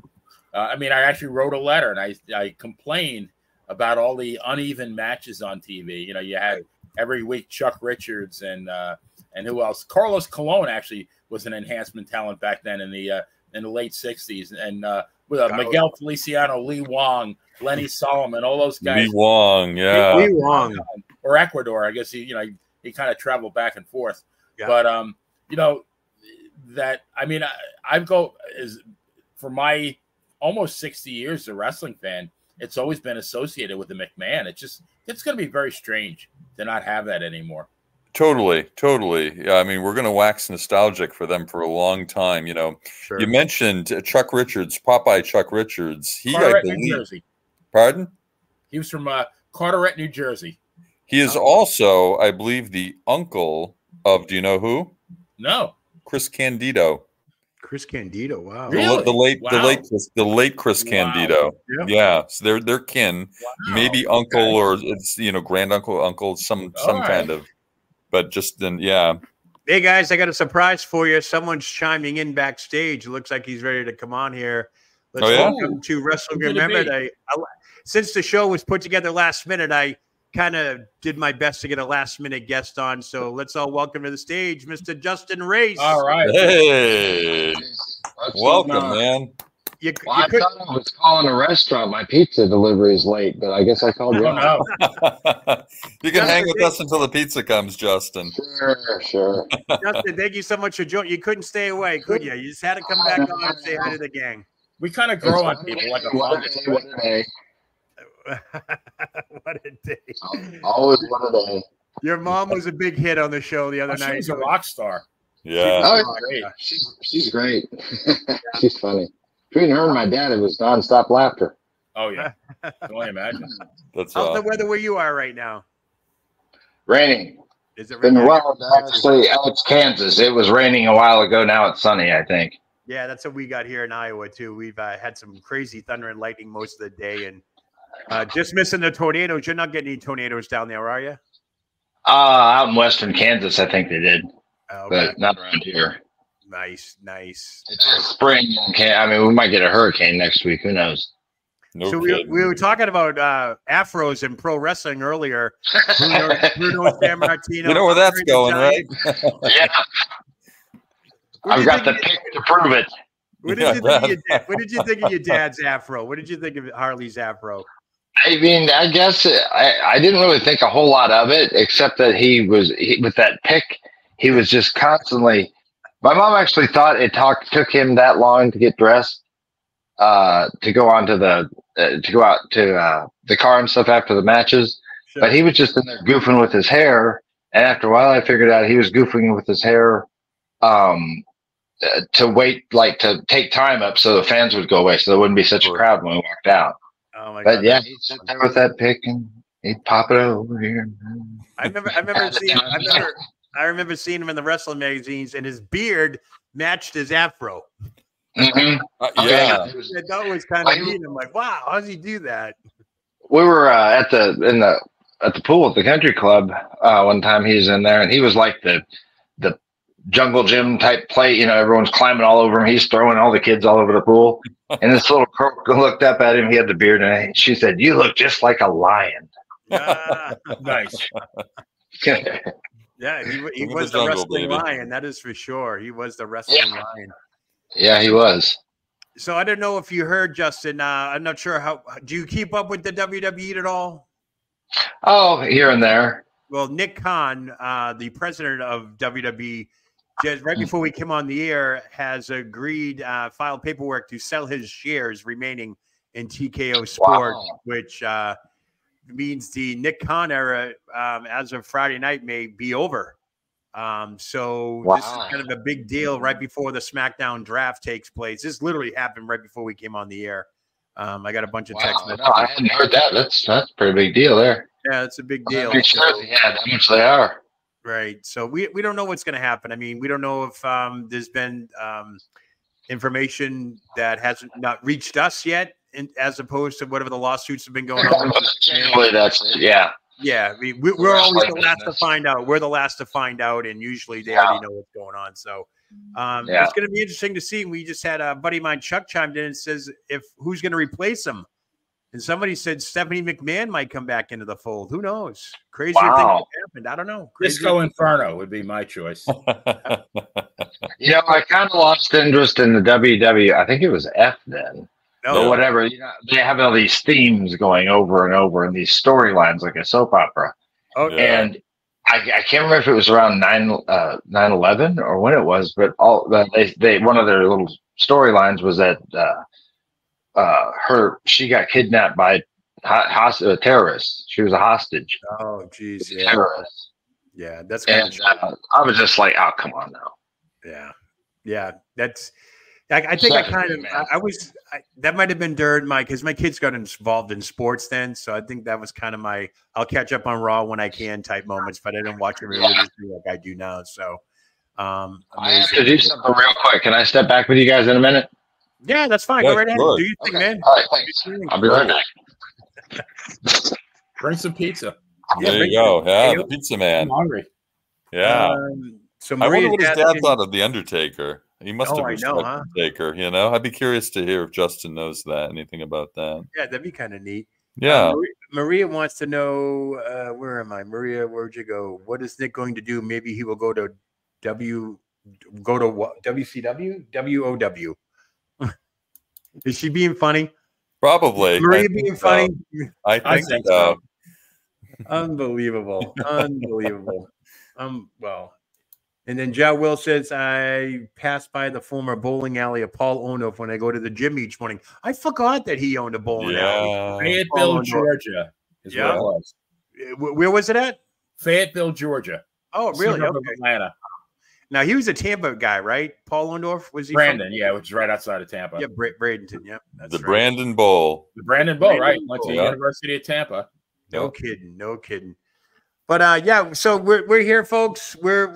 I actually wrote a letter, and I complained about all the uneven matches on TV. You had every week Chuck Richards and who else? Carlos Colon actually was an enhancement talent back then in the late 60s. And Miguel Feliciano, Lee Wong, Lenny Solomon, all those guys. Lee Wong, yeah. Lee Wong. Or Ecuador, I guess he kind of traveled back and forth. Yeah. But, I go for my almost 60 years as a wrestling fan, it's always been associated with the McMahon. It's going to be very strange to not have that anymore. Totally. Yeah, we're going to wax nostalgic for them for a long time. Sure. You mentioned Chuck Richards, Popeye Chuck Richards. Carteret, New Jersey. Pardon? He was from Carteret, New Jersey. He is also, I believe, the uncle of, do you know who? No. Chris Candido. Chris Candido, wow. Really? The late Chris Candido. Yeah. So they're kin. Wow. Maybe uncle or it's granduncle, some kind of. But just then, yeah. Hey guys, I got a surprise for you. Someone's chiming in backstage. It looks like he's ready to come on here. Let's welcome to Wrestling Remembered. Since the show was put together last minute, I kind of did my best to get a last minute guest on. So let's all welcome to the stage, Mr. Justin Race. All right. Hey. Welcome, man. I thought I was calling a restaurant. My pizza delivery is late, but I guess I called you. Oh, no. You can hang with us until the pizza comes, Justin. Sure. Justin, thank you so much for joining. You couldn't stay away, could you? You just had to come back on and say hi to the gang. We kind of grow on people like a fungus. What a day. What a day. Always what a day. Your mom was a big hit on the show the other night. She's a rock star. Yeah. She's great. She's funny. Between her and my dad, it was nonstop laughter. Oh, yeah. I can only imagine. How's the weather where you are right now? Raining. Is it raining? Well, actually, it's Kansas. It was raining a while ago. Now it's sunny, I think. Yeah, that's what we got here in Iowa, too. We've had some crazy thunder and lightning most of the day. And just missing the tornadoes. You're not getting any tornadoes down there, are you? Out in western Kansas, I think they did. Okay. But not around here. Nice. It's just spring. I mean, we might get a hurricane next week. Who knows? So we were talking about afros in pro wrestling earlier. Bruno Sammartino. You know where that's going, right? Yeah. I've got the pick to prove it. What did you think of your dad? What did you think of your dad's afro? What did you think of Harley's afro? I mean, I guess I didn't really think a whole lot of it, except that with that pick, he was just constantly. My mom actually thought it took him that long to get dressed, to go out to the car and stuff after the matches. Sure. But he was just in there goofing with his hair, and after a while, I figured out he was goofing with his hair, to wait, like to take time up so the fans would go away, so there wouldn't be such a crowd when we walked out. Oh my but God, yeah, he'd sit there with that pick and he'd pop it over here. I remember seeing him in the wrestling magazines, and his beard matched his afro. Mm-hmm. Yeah, that was kind of neat. I'm like, wow, how does he do that? We were at the pool at the country club one time. He was in there, and he was like the jungle gym type play. You know, everyone's climbing all over him. He's throwing all the kids all over the pool. And this little girl looked up at him. He had the beard, and she said, "You look just like a lion." Nice. Yeah, he was the wrestling lion. That is for sure. He was the wrestling lion. Yeah, he was. So I don't know if you heard, Justin. I'm not sure how. Do you keep up with the WWE at all? Oh, here and there. Well, Nick Khan, the president of WWE, just right before we came on the air, has agreed, filed paperwork to sell his shares remaining in TKO Sport, which means the Nick Khan era, as of Friday night, may be over. So this is kind of a big deal right before the SmackDown draft takes place. This literally happened right before we came on the air. I got a bunch of text messages. No, I hadn't heard that. That's a pretty big deal there. Yeah, it's a big deal. I'm sure how much they are. Right. So we don't know what's going to happen. I mean, we don't know if there's been information that hasn't not reached us yet, as opposed to whatever the lawsuits have been going on. Generally, that's it. Yeah. Yeah. I mean, we're always the last to find out. We're the last to find out, and usually they already know what's going on. So it's going to be interesting to see. We just had a buddy of mine, Chuck, chimed in and says, who's going to replace him? And somebody said Stephanie McMahon might come back into the fold. Who knows? Crazier thing happened. I don't know. Disco Inferno would be my choice. You know, I kind of lost interest in the WWE. I think it was F then. Or whatever. You know, they have all these themes going over and over and these storylines like a soap opera. Okay. And I can't remember if it was around 9/11 or when it was, but they one of their little storylines was that she got kidnapped by terrorists. She was a hostage. Oh, geez, yeah. Terrorist. Yeah, that's kind of. I was just like, oh, come on now. Yeah. That's. I think that might have been during because my kids got involved in sports then, so I think that was kind of my I'll catch up on Raw when I can type moments, but I didn't watch it religiously like I do now. So I have to do something real quick. Can I step back with you guys in a minute? Yeah, that's fine. Go right ahead. Do your thing, man. All right, thanks. I'll be right back. Bring some pizza. There you go. Yeah, the pizza man. I'm hungry. Yeah. So I wonder what his dad thought of The Undertaker. He must have respected Undertaker, you know? I'd be curious to hear if Justin knows anything about that. Yeah, that'd be kind of neat. Yeah. Maria wants to know, where am I? Maria, where'd you go? What is Nick going to do? Maybe he will go to WCW? WOW? Is she being funny? Probably. Maria being funny? I think so. Unbelievable. Unbelievable. Well, and then Joe Will says, I pass by the former bowling alley of Paul Onoff when I go to the gym each morning. I forgot that he owned a bowling alley. Fayetteville, Georgia is where it was. Where was it at? Fayetteville, Georgia. Oh, really? Suburb of Atlanta. Now, he was a Tampa guy, right? Paul Onoff? Was he Brandon, which is right outside of Tampa. Yeah, Bradenton, yeah. That's the right. Brandon Bowl. The Brandon Bowl, right. Went to the University of Tampa. No kidding. But so we're here, folks. We're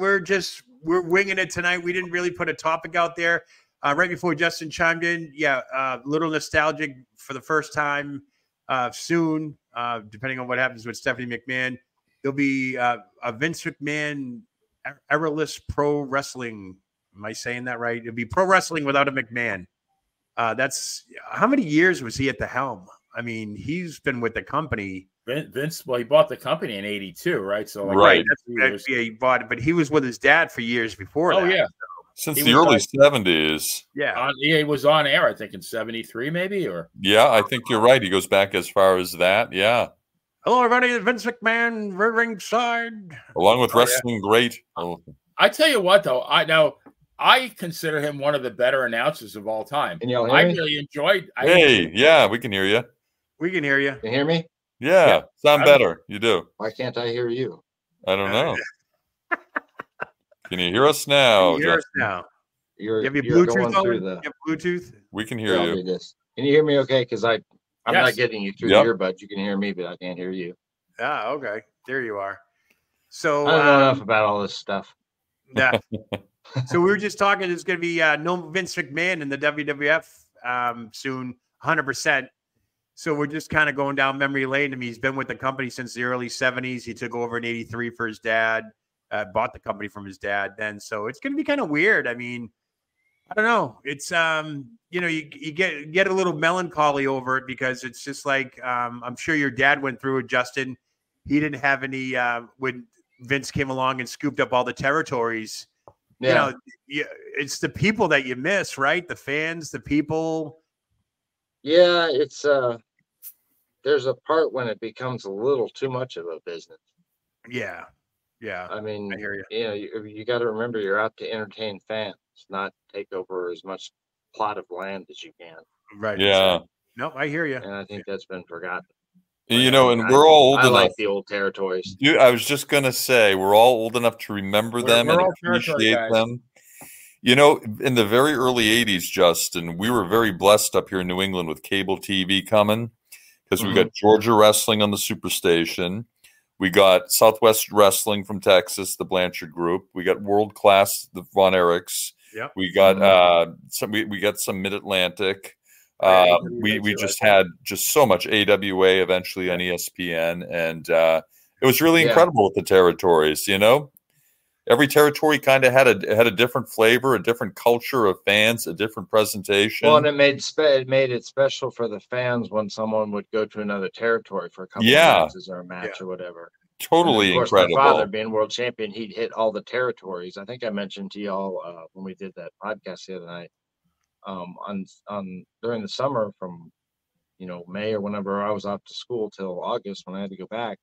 winging it tonight. We didn't really put a topic out there. Right before Justin chimed in, a little nostalgic for the first time soon, depending on what happens with Stephanie McMahon. There'll be a Vince McMahon errorless pro wrestling. Am I saying that right? It'll be pro wrestling without a McMahon. That's how many years was he at the helm? I mean, he's been with the company. Vince, well, he bought the company in '82, right? So, right, that's he bought it, but he was with his dad for years before. Oh, yeah, since the early '70s. Yeah, he was on air, I think, in '73, maybe, or I think you're right. He goes back as far as that. Yeah. Hello, everybody. Vince McMahon, ringside, along with wrestling great. I tell you what, though, I consider him one of the better announcers of all time. Can y'all hear me? Really enjoyed. We can hear you. We can hear you. Can you hear me? Yeah, sound better. You do. Why can't I hear you? I don't know. Can you hear us now? You have your Bluetooth on? You have Bluetooth? We can hear you. Can you hear me okay? Because I'm not getting you through the earbuds. You can hear me, but I can't hear you. Okay. There you are. So I don't know enough about all this stuff. Yeah. So we were just talking. There's going to be no Vince McMahon in the WWF soon, 100%. So we're just kind of going down memory lane. I mean, he's been with the company since the early 70s. He took over in '83 for his dad, bought the company from his dad then. So it's going to be kind of weird. I mean, I don't know. It's, you get a little melancholy over it because it's just like, I'm sure your dad went through it, Justin. He didn't have any, when Vince came along and scooped up all the territories. Yeah. It's the people that you miss, right? The fans, the people. Yeah, it's there's a part when it becomes a little too much of a business. Yeah. I mean, I hear you. You got to remember you're out to entertain fans, not take over as much plot of land as you can. Right. Yeah. No, I hear you. And I think that's been forgotten. And we're all old enough. I like the old territories. I was just going to say, we're all old enough to remember them and appreciate them. In the very early 80s, Justin, we were very blessed up here in New England with cable TV coming because we got Georgia Wrestling on the Superstation. We got Southwest Wrestling from Texas, the Blanchard Group. We got World Class, the Von Erichs. Yep. We got we got some Mid-Atlantic. We just had so much AWA eventually on ESPN, and it was really incredible with the territories. Every territory kind of had a different flavor, a different culture of fans, a different presentation. Well, and it made it special for the fans when someone would go to another territory for a couple of matches or a match or whatever. Totally incredible. My father, being world champion, he'd hit all the territories. I think I mentioned to y'all when we did that podcast the other night. During the summer from May or whenever I was off to school till August when I had to go back.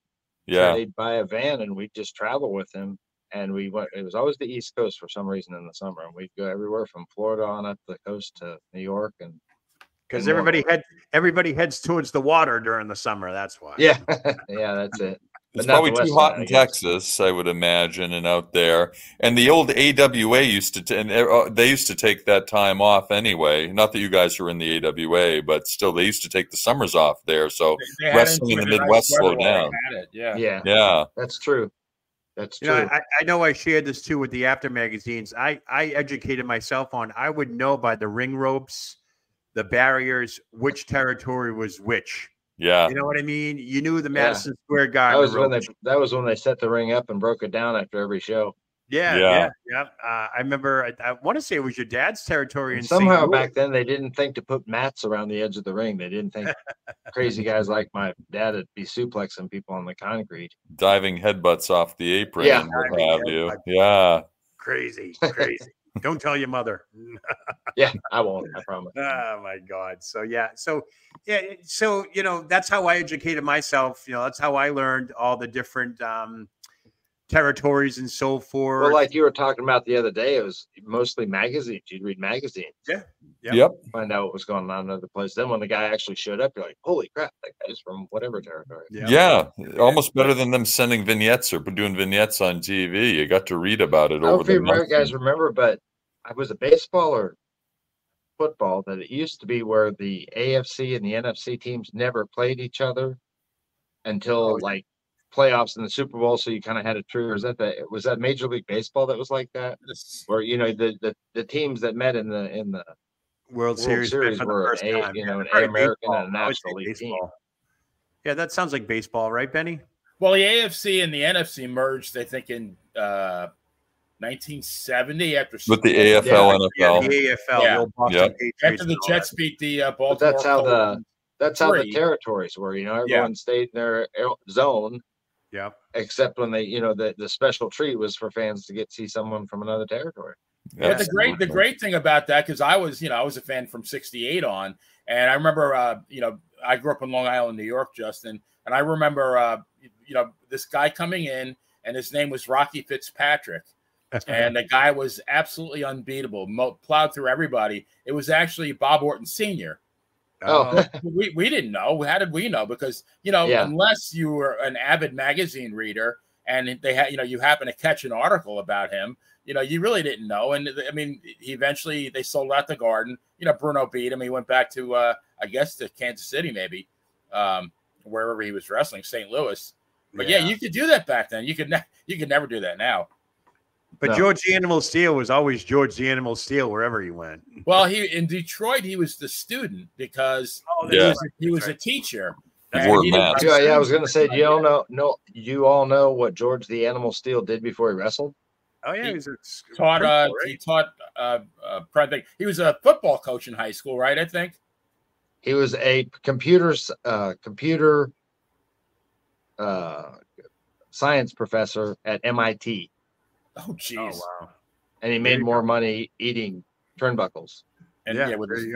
Yeah, so they'd buy a van and we'd just travel with him. And we went. It was always the East Coast for some reason in the summer, and we'd go everywhere from Florida on up the coast to New York, and because everybody heads towards the water during the summer. That's why. Yeah, that's it. It's probably too hot in Texas, I would imagine, and out there. And the old AWA used to, they used to take that time off anyway. Not that you guys were in the AWA, but still, they used to take the summers off there. So wrestling in the Midwest slowed down. Yeah, that's true. That's true. I know I shared this too with the After magazines. I educated myself on. I would know by the ring ropes, the barriers, which territory was which. Yeah, you know what I mean. You knew the Madison Square Garden. That was when they set the ring up and broke it down after every show. Yeah. I remember. I want to say it was your dad's territory. And somehow back then they didn't think to put mats around the edge of the ring. They didn't think crazy guys like my dad would be suplexing people on the concrete, diving headbutts off the apron. And what have you. Yeah, crazy. Don't tell your mother. Yeah, I won't. I promise. Oh my God. So yeah. So that's how I educated myself. That's how I learned all the different territories and so forth. Well, like you were talking about the other day, it was mostly magazines. You'd read magazines. Yeah. Yep. Find out what was going on in other places. Then when the guy actually showed up, you're like, holy crap, that guy's from whatever territory. Yeah. Almost better than them sending vignettes or doing vignettes on TV. You got to read about it I over don't know the if you month. guys remember, but I was a baseball or football that it used to be where the AFC and the NFC teams never played each other until like playoffs in the Super Bowl. So you kind of had a true, or was that Major League Baseball that was like that? Where the teams that met in the World Series were an American and a National League team. Yeah, that sounds like baseball, right, Benny? Well, the AFC and the NFC merged, I think, in 1970 after with the AFL, NFL. Yeah, the AFL, the old Boston Patriots. After the Jets beat the Baltimore. But that's how the territories were. Everyone stayed in their zone. Yeah. Except when they, the special treat was for fans to get to see someone from another territory. Yeah. But the great thing about that, because I was a fan from '68 on, and I remember, I grew up in Long Island, New York, Justin, and I remember, this guy coming in, and his name was Rocky Fitzpatrick. And the guy was absolutely unbeatable, plowed through everybody. It was actually Bob Orton Sr. We didn't know. How did we know? Because, unless you were an avid magazine reader and they had, you happen to catch an article about him, you really didn't know. And I mean, they sold out the Garden. Bruno beat him. He went back to, I guess, to Kansas City, maybe, wherever he was wrestling, St. Louis. But you could do that back then. You could never do that now. But George the Animal Steel was always George the Animal Steel wherever he went. Well, in Detroit, he was the student because he was a teacher. I was going to say, you all know what George the Animal Steel did before he wrestled? Oh yeah, he taught. He was a football coach in high school, right? I think he was a computer science professor at MIT. Oh, geez. Oh, wow. And he made more money eating turnbuckles. And with his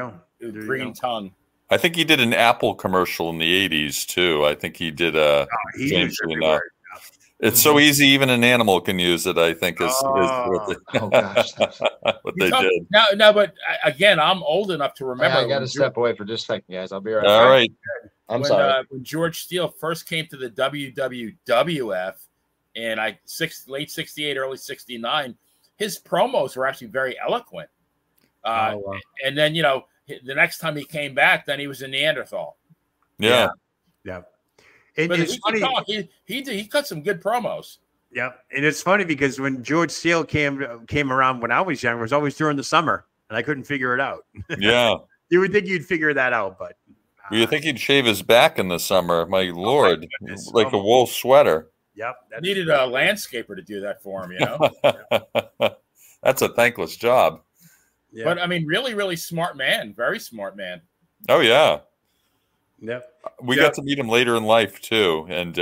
green tongue. I think he did an Apple commercial in the 80s, too. I think he did it's so easy, even an animal can use it, I think, is what they did. No, but again, I'm old enough to remember. I got to step away for just a second, guys. I'll be right back. All right. I'm sorry. When George Steele first came to the WWF, in late 68, early 69, his promos were actually very eloquent. And then, the next time he came back, then he was a Neanderthal. Yeah. But it's funny. He cut some good promos. Yeah. And it's funny because when George Steele came around when I was young, it was always during the summer, and I couldn't figure it out. Yeah. You would think you'd figure that out, but. You think he'd shave his back in the summer? My Lord. Like a wool sweater. Yep. Needed a landscaper to do that for him, That's a thankless job. Yeah. But I mean, really, really smart man. Very smart man. Oh, yeah. Yep. We got to meet him later in life, too. And, he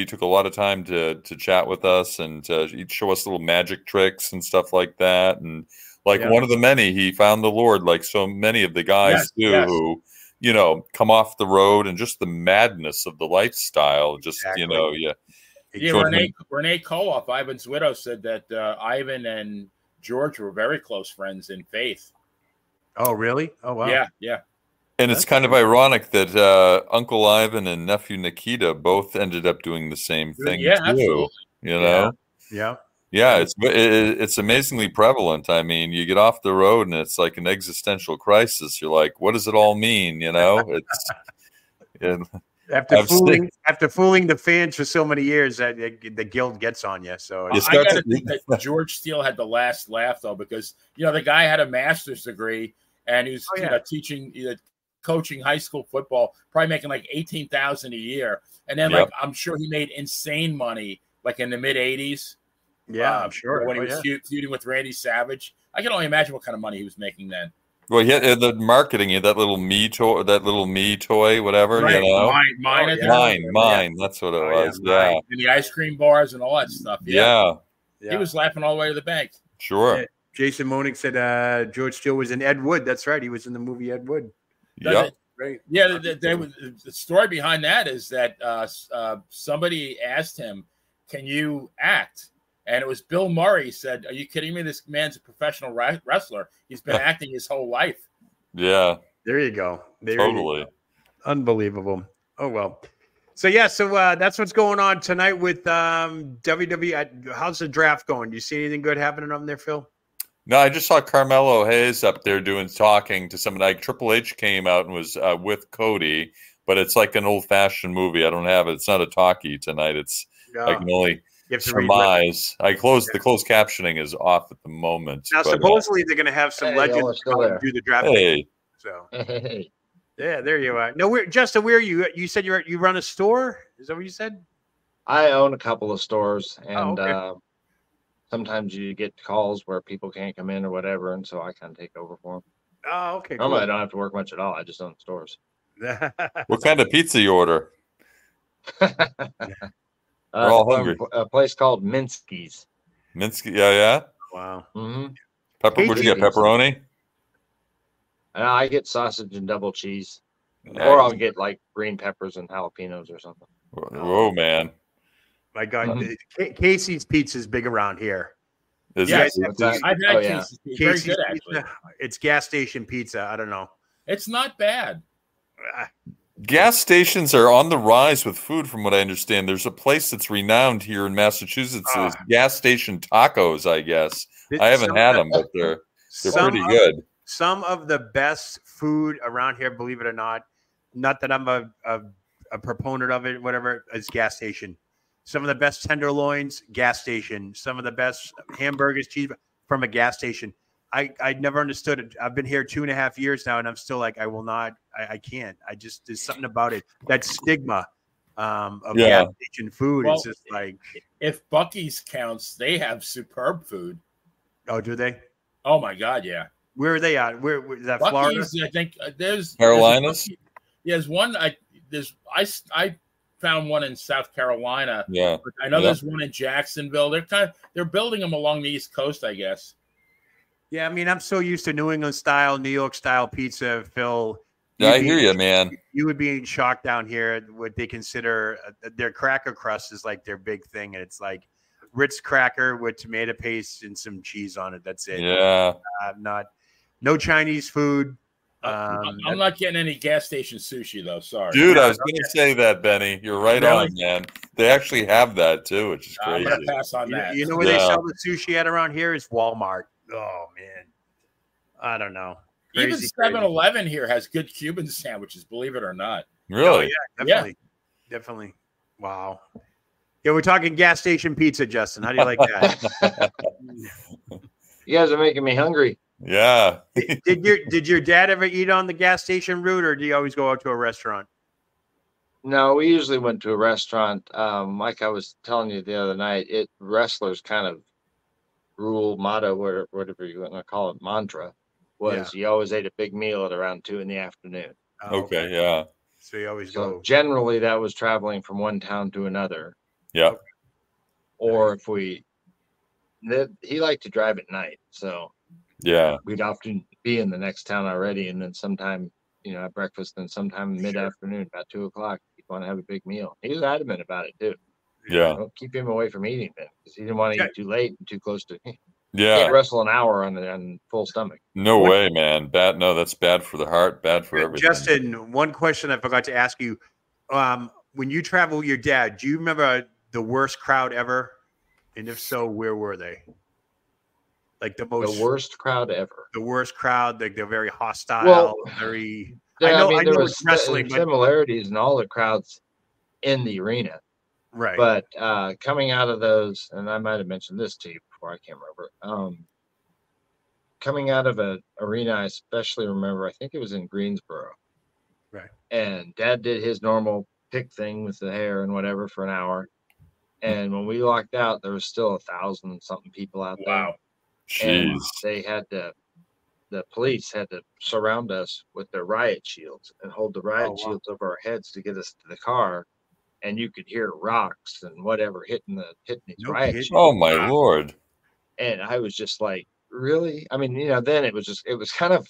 took a lot of time to chat with us, and he'd show us little magic tricks and stuff like that. And one of the many, he found the Lord, like so many of the guys, who come off the road, and just the madness of the lifestyle. Just, Renee Koloff, Ivan's widow, said that Ivan and George were very close friends in faith. Oh, really? Oh, wow. Yeah. And it's kind of ironic that Uncle Ivan and nephew Nikita both ended up doing the same thing, too. Absolutely. Yeah. Yeah, it's amazingly prevalent. I mean, you get off the road and it's like an existential crisis. You're like, what does it all mean? It's after fooling the fans for so many years, that the guild gets on you. So I got to think that George Steele had the last laugh, though, because the guy had a master's degree and he was teaching, coaching high school football, probably making like $18,000 a year, and then I'm sure he made insane money like in the mid '80s. Yeah, I'm sure. When he was feuding with Randy Savage, I can only imagine what kind of money he was making then. Well, he had the marketing, that little me toy, whatever, right. Mine. That's what it was. Yeah. And the ice cream bars and all that stuff. Yeah. He was laughing all the way to the bank. Sure. Jason Monick said George Steele was in Ed Wood. That's right. He was in the movie Ed Wood. Yep. Right. Yeah, the story behind that is that somebody asked him, "Can you act?" And it was Bill Murray said, "Are you kidding me? This man's a professional wrestler. He's been acting his whole life." Yeah. There you go. Totally. Unbelievable. Oh, well. So that's what's going on tonight with WWE. How's the draft going? Do you see anything good happening up there, Phil? No, I just saw Carmelo Hayes up there talking to somebody. Like Triple H came out and was with Cody, but it's like an old-fashioned movie. I don't have it. It's not a talkie tonight. It's I can only surmise. The closed captioning is off at the moment. Now, supposedly they're going to have some legends do the draft. Hey. So, yeah, there you are. No, Justin, where are you? You said you run a store? Is that what you said? I own a couple of stores, and okay. Sometimes you get calls where people can't come in or whatever, and so I kind of take over for them. Oh, okay. Normally, cool. I don't have to work much at all. I just own stores. What kind of pizza you order? We're all hungry. A place called Minsky's. Minsky, yeah. Wow. Mm-hmm. Would you get pepperoni? I get sausage and double cheese, Nice. or I'll get like green peppers and jalapenos or something. Whoa, man! My God, Casey's Pizza is big around here. Is Yes, it? I've had Casey's Pizza. Very good, actually. Pizza. It's gas station pizza. I don't know. It's not bad. Gas stations are on the rise with food, from what I understand. There's a place that's renowned here in Massachusetts. Is gas station tacos, I guess. I haven't had them, but they're pretty good. Some of the best food around here, believe it or not. Not that I'm a proponent of it, whatever, is gas station. Some of the best tenderloins, gas station. Some of the best hamburgers, cheese from a gas station. I never understood it. I've been here 2.5 years now, and I'm still like, I will not. I can't. There's something about it. That stigma of gas station food is just like. If Buc-ee's counts, they have superb food. Oh, do they? Oh my God, yeah. Where are they at? Where is that? Buc-ee's, Florida? I think there's Carolinas. There's one. I found one in South Carolina. Yeah, I know there's one in Jacksonville. They're building them along the East Coast, I guess. Yeah, I mean, I'm so used to New England style, New York style pizza, Phil. Yeah, I hear you, man. You would be in shock down here at what they consider their cracker crust is like their big thing, and it's like Ritz cracker with tomato paste and some cheese on it. That's it. Yeah, no Chinese food. I'm not getting any gas station sushi though. Sorry, dude. I was going to say that, Benny. You're right on, man. They actually have that too, which is crazy. I'm gonna pass on that. You know where they sell the sushi at around here is Walmart. Oh man, I don't know. Even 7-Eleven here has good Cuban sandwiches. Believe it or not. Really? Oh, yeah, definitely. Wow. Yeah, we're talking gas station pizza, Justin. How do you like that? You guys are making me hungry. Yeah. Did your dad ever eat on the gas station route, or do you always go out to a restaurant? No, we usually went to a restaurant. Like I was telling you the other night, wrestlers kind of rule, motto, whatever you want to call it, mantra, was you always ate a big meal at around 2 p.m. Okay, yeah. So you always go. Generally, that was traveling from one town to another. Yeah. Or if he liked to drive at night, so we'd often be in the next town already, and then sometime, at breakfast, and sometime mid-afternoon, about 2 o'clock, he'd want to have a big meal. He was adamant about it too. Yeah. Don't keep him away from eating then, because he didn't want to eat too late and too close to. Yeah. Can't wrestle an hour on full stomach. No way, man. Bad. No, that's bad for the heart. Bad for everything. Justin, one question I forgot to ask you: when you travel with your dad, do you remember the worst crowd ever? And if so, where were they? Like the worst crowd ever. The worst crowd. Like they're very hostile. Well, very. Yeah, I know there it's wrestling, similarities in all the crowds in the arena. Right. But coming out of those, and I might have mentioned this to you before, I can't remember. Coming out of an arena, I especially remember, I think it was in Greensboro. Right. And Dad did his normal pick thing with the hair and whatever for an hour. And when we locked out, there was still 1,000-something people out there. Wow. Jeez. And they had the police had to surround us with their riot shields and hold the riot shields over our heads to get us to the car. And you could hear rocks and whatever hitting these riot shields. Oh my Lord. And I was just like, really? I mean, then it was kind of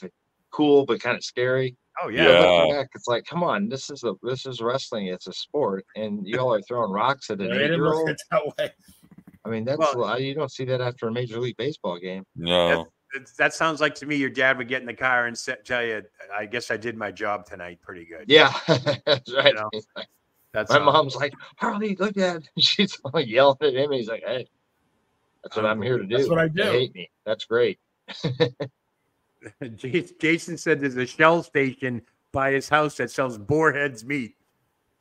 cool, but kind of scary. Oh Yeah. But looking back, it's like, come on, this is wrestling. It's a sport, and y'all are throwing rocks at an They didn't look 8-year-old. at it that way. I mean, you don't see that after a Major League Baseball game. No. That sounds like to me your dad would get in the car and tell you, I guess I did my job tonight pretty good. Yeah, that's right. That's my mom's like, Harley, look at it. She's all yelling at him. And he's like, hey, that's what I'm here to do. That's what I do. They hate me. That's great. Jason said there's a Shell station by his house that sells boarheads meat.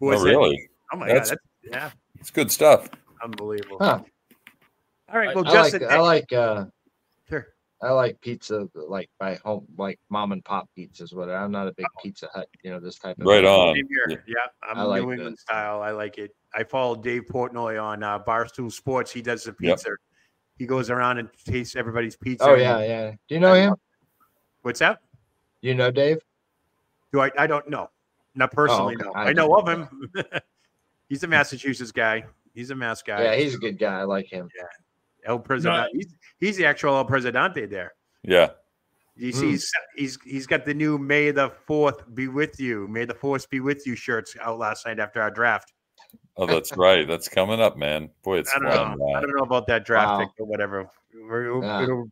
Oh, really? Oh, my God. Yeah. It's good stuff. Unbelievable. Huh. All right. Well, I Justin. Sure. I like pizza, like by home, like mom and pop pizzas. Whatever. I'm not a big Pizza Hut, this type of. Right on. Yeah, I'm New England style. I like it. I follow Dave Portnoy on Barstool Sports. He does the pizza. Yep. He goes around and tastes everybody's pizza. Oh yeah. Do you know him? What's that? You know Dave? Do I? I don't know. Not personally. Oh, okay. No. I know of him. He's a Massachusetts guy. He's a Mass guy. Yeah, he's a good guy. I like him. Yeah. El Presidente. No. He's the actual El Presidente there. Yeah. He's got the new May the 4th be with you. May the 4th be with you shirts out last night after our draft. Oh, that's right. That's coming up, man. Boy, it's I don't know about that draft pick or whatever. It'll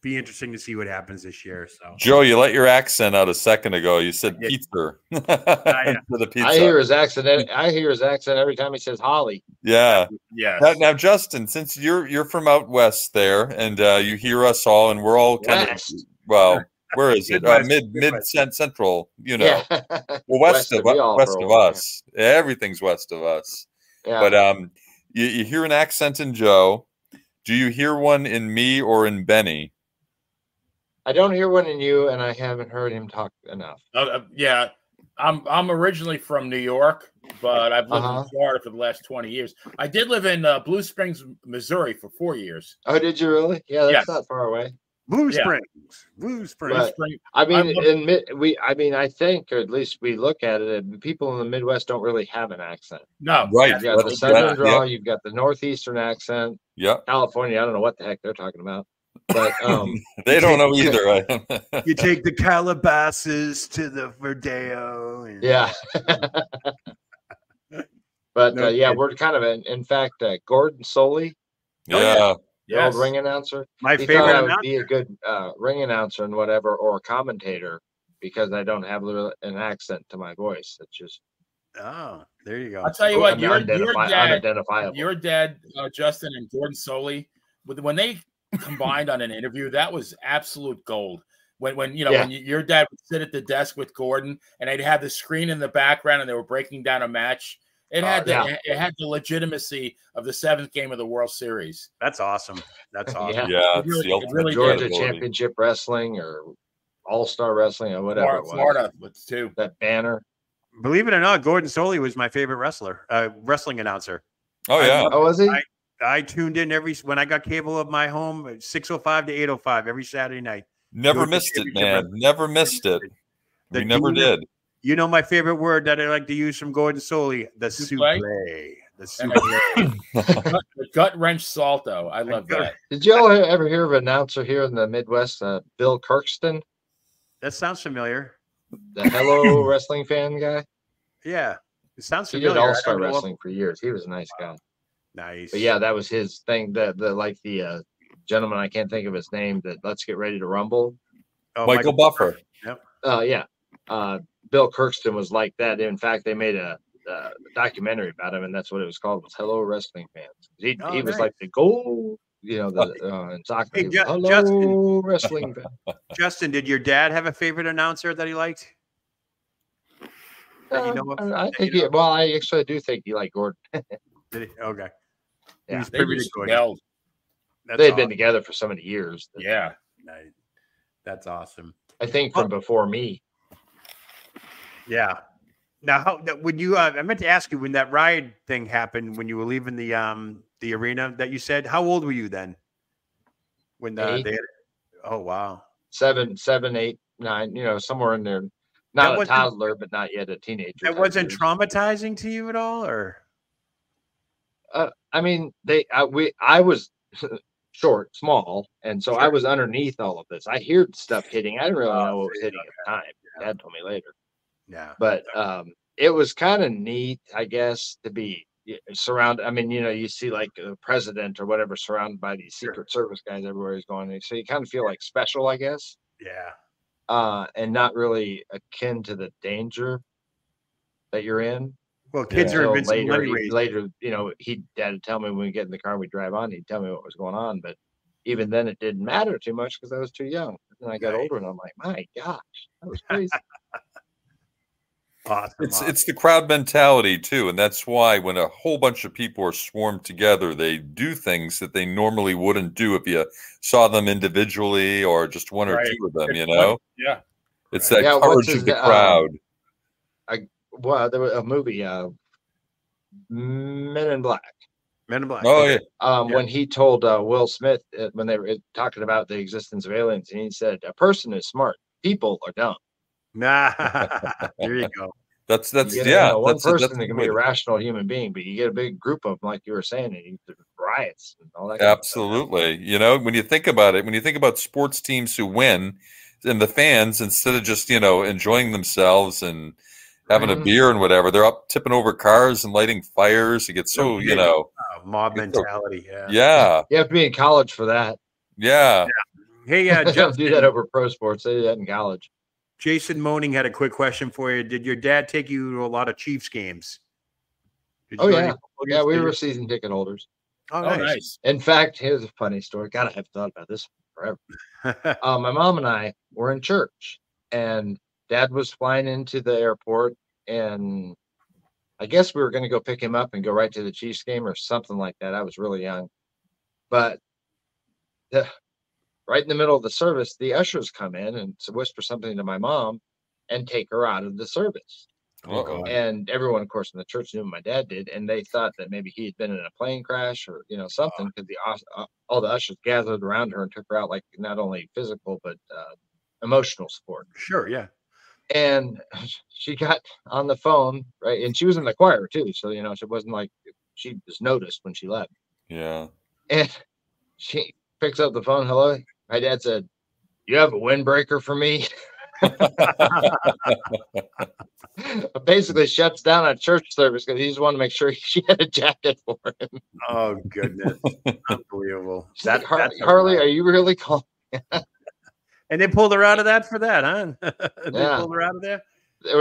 be interesting to see what happens this year. So, Joe, you let your accent out a second ago. You said pizza. For the pizza. I hear his accent. I hear his accent every time he says Holly. Yeah. Yeah. Now, Justin, since you're from out west there, and you hear us all, and we're all kind of where is it? Mid central. Well, west of us. Everything's west of us. Yeah. But you hear an accent in Joe. Do you hear one in me or in Benny? I don't hear one in you, and I haven't heard him talk enough. Yeah, I'm originally from New York, but I've lived in Florida for the last 20 years. I did live in Blue Springs, Missouri for 4 years. Oh, did you really? Yeah, that's not far away. Blue Springs. But, I mean, I think, or at least we look at it, people in the Midwest don't really have an accent. No, right. You've got the Southern draw, you've got the Northeastern accent. Yeah. California, I don't know what the heck they're talking about. But they don't know either. You take the Calabasas to the Verdeo. Yeah. But we're kind of in fact, Gordon Soley. Yeah. The old ring announcer. My favorite would be a good ring announcer and whatever, or a commentator, because I don't have an accent to my voice. It's just. Oh, there you go. I'll tell you what, your dad, Justin, and Gordon Soley, when they combined on an interview, that was absolute gold. When your dad would sit at the desk with Gordon, and they'd have the screen in the background, and they were breaking down a match. It had the legitimacy of the 7th game of the World Series. That's awesome. That's awesome. Yeah, it's really Georgia Championship Wrestling or All-Star Wrestling or whatever. Florida too. That banner. Believe it or not, Gordon Soley was my favorite wrestling announcer. Oh yeah. Was he? I tuned in when I got cable of my home at 6:05 to 8:05 every Saturday night. Never missed it, man. Never missed it. We never did. You know my favorite word that I like to use from Gordon Soley, the souffle. The souffle. The gut wrench salto. I love that. Did you all ever hear of an announcer here in the Midwest, Bill Kirkston? That sounds familiar. The Hello Wrestling fan guy? Yeah. It sounds familiar. He did All-Star Wrestling for years. He was a nice guy. Nice. But yeah, that was his thing. The gentleman, I can't think of his name, that Let's Get Ready to Rumble. Oh, Michael Buffer. Yep. Bill Kirkston was like that. In fact, they made a documentary about him, and that's what it was called, was Hello Wrestling Fans. He was like the goal, in soccer. Hey, Hello Justin. Wrestling Fan. Justin, did your dad have a favorite announcer that he liked? I think I actually do think he liked Gordon. Did he? Okay. Yeah, he was Gordon. They'd been together for so many years. Yeah. Nice. That's awesome. I think from before me. Yeah. Now, when you, I meant to ask you, when that ride thing happened, when you were leaving the arena that you said, how old were you then? When they had, oh, wow. 7, 8, 9, somewhere in there. Not a toddler, but not yet a teenager. That wasn't traumatizing to you at all, or? I mean, I was short, small, and so I was underneath all of this. I heard stuff hitting. I didn't really know what was hitting at the time. Dad told me later. Yeah. But it was kind of neat, I guess, to be surrounded. I mean, you see like a president or whatever surrounded by these Secret Service guys everywhere he's going. So you kind of feel like special, I guess. Yeah. And not really akin to the danger that you're in. Well, kids are invincible anyways. Later, Dad would tell me when we get in the car and we drive on, he'd tell me what was going on. But even then, it didn't matter too much because I was too young. And I got older, and I'm like, my gosh, that was crazy. Awesome. It's the crowd mentality too, and that's why when a whole bunch of people are swarmed together, they do things that they normally wouldn't do if you saw them individually or just one or two of them. Yeah, it's that courage of the crowd. There was a movie, Men in Black. Men in Black. Oh yeah. When he told Will Smith when they were talking about the existence of aliens, and he said, "A person is smart, people are dumb." Nah, there you go. That's one person that can be a rational human being, but you get a big group of them, like you were saying, and you get riots and all that. Absolutely. When you think about it, when you think about sports teams who win, and the fans, instead of just enjoying themselves and having a beer and whatever, they're up tipping over cars and lighting fires. It gets so mob mentality. Yeah. You have to be in college for that. Yeah. Hey, don't do that over pro sports. They do that in college. Jason Moaning had a quick question for you. Did your dad take you to a lot of Chiefs games? Yeah, we were season ticket holders. Oh, nice. In fact, here's a funny story. God, I have thought about this forever. My mom and I were in church, and Dad was flying into the airport, and I guess we were going to go pick him up and go right to the Chiefs game or something like that. I was really young. But right in the middle of the service, the ushers come in and whisper something to my mom and take her out of the service. And everyone, of course, in the church knew what my dad did, and they thought that maybe he had been in a plane crash or something, because all the ushers gathered around her and took her out, like not only physical but emotional support. Sure, yeah. And she got on the phone, right, and she was in the choir too, so it wasn't like she was noticed when she left. Yeah. And she picks up the phone. Hello, my dad said, "You have a windbreaker for me?" Basically shuts down a church service because he just wanted to make sure she had a jacket for him. Oh goodness. Unbelievable. Is that Harley, are you really calling? And they pulled her out of that for that, huh? They pulled her out of there. There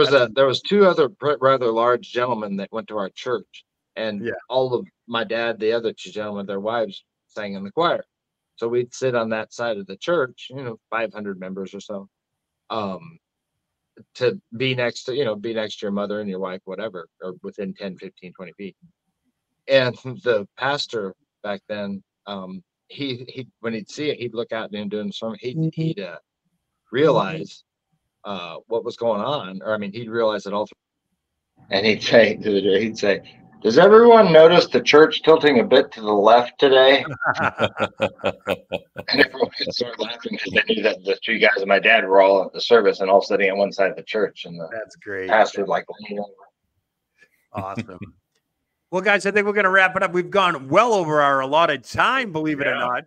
was two other rather large gentlemen that went to our church, and all of my dad, the other two gentlemen, their wives sang in the choir. So we'd sit on that side of the church, 500 members or so, to be next to your mother and your wife, whatever, or within 10, 15, 20 feet. And the pastor back then, he when he'd see it, he'd look out and doing the sermon, he'd realize what was going on, or he'd realize it all. And he'd say, "Does everyone notice the church tilting a bit to the left today?" And everyone would start laughing because they knew that the two guys and my dad were all at the service and all sitting on one side of the church. And that's great. Pastor awesome. Well, guys, I think we're going to wrap it up. We've gone well over our allotted time, believe it or not.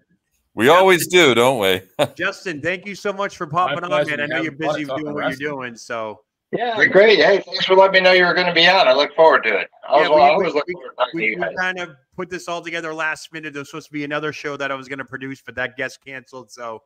We always do, don't we? Justin, thank you so much for popping on, man. I know you're busy doing what you're doing, so. Yeah, great. Hey, thanks for letting me know you were going to be on. I look forward to it. I was looking forward to talking to you guys. We kind of put this all together last minute. There was supposed to be another show that I was going to produce, but that guest canceled. So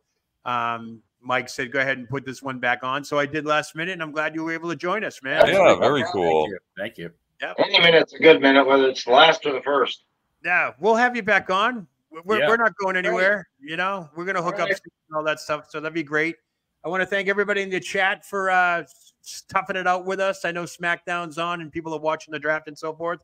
Mike said, go ahead and put this one back on. So I did last minute, and I'm glad you were able to join us, man. Yeah, very cool. Thank you. Yep. Any minute's a good minute, whether it's the last or the first. Yeah, we'll have you back on. We're not going anywhere. We're going to hook up and all that stuff. So that'd be great. I want to thank everybody in the chat for toughing it out with us. I know SmackDown's on and people are watching the draft and so forth,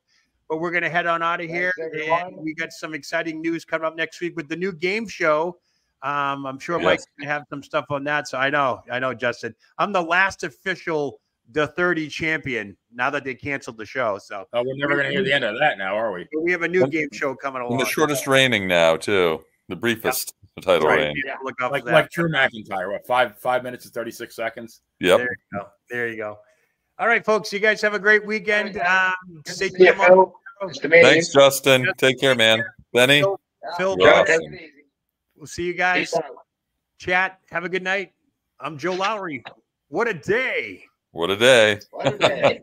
but we're going to head on out of here. And we got some exciting news coming up next week with the new game show. I'm sure Mike's going to have some stuff on that. So I know, Justin. I'm the last official The 30 champion now that they canceled the show. So we're never going to hear the end of that now, are we? We have a new game show coming along. And the shortest reigning now, too. The briefest title reign. Yeah, look up like Drew McIntyre. What, 5 minutes and 36 seconds? Yep. There you go. All right, folks. You guys have a great weekend. Stay tuned. Thanks, Justin. Take care, man. Benny? Phil. We'll see you guys. Chat. Have a good night. I'm Joe Lowry. What a day. What a day. What a day.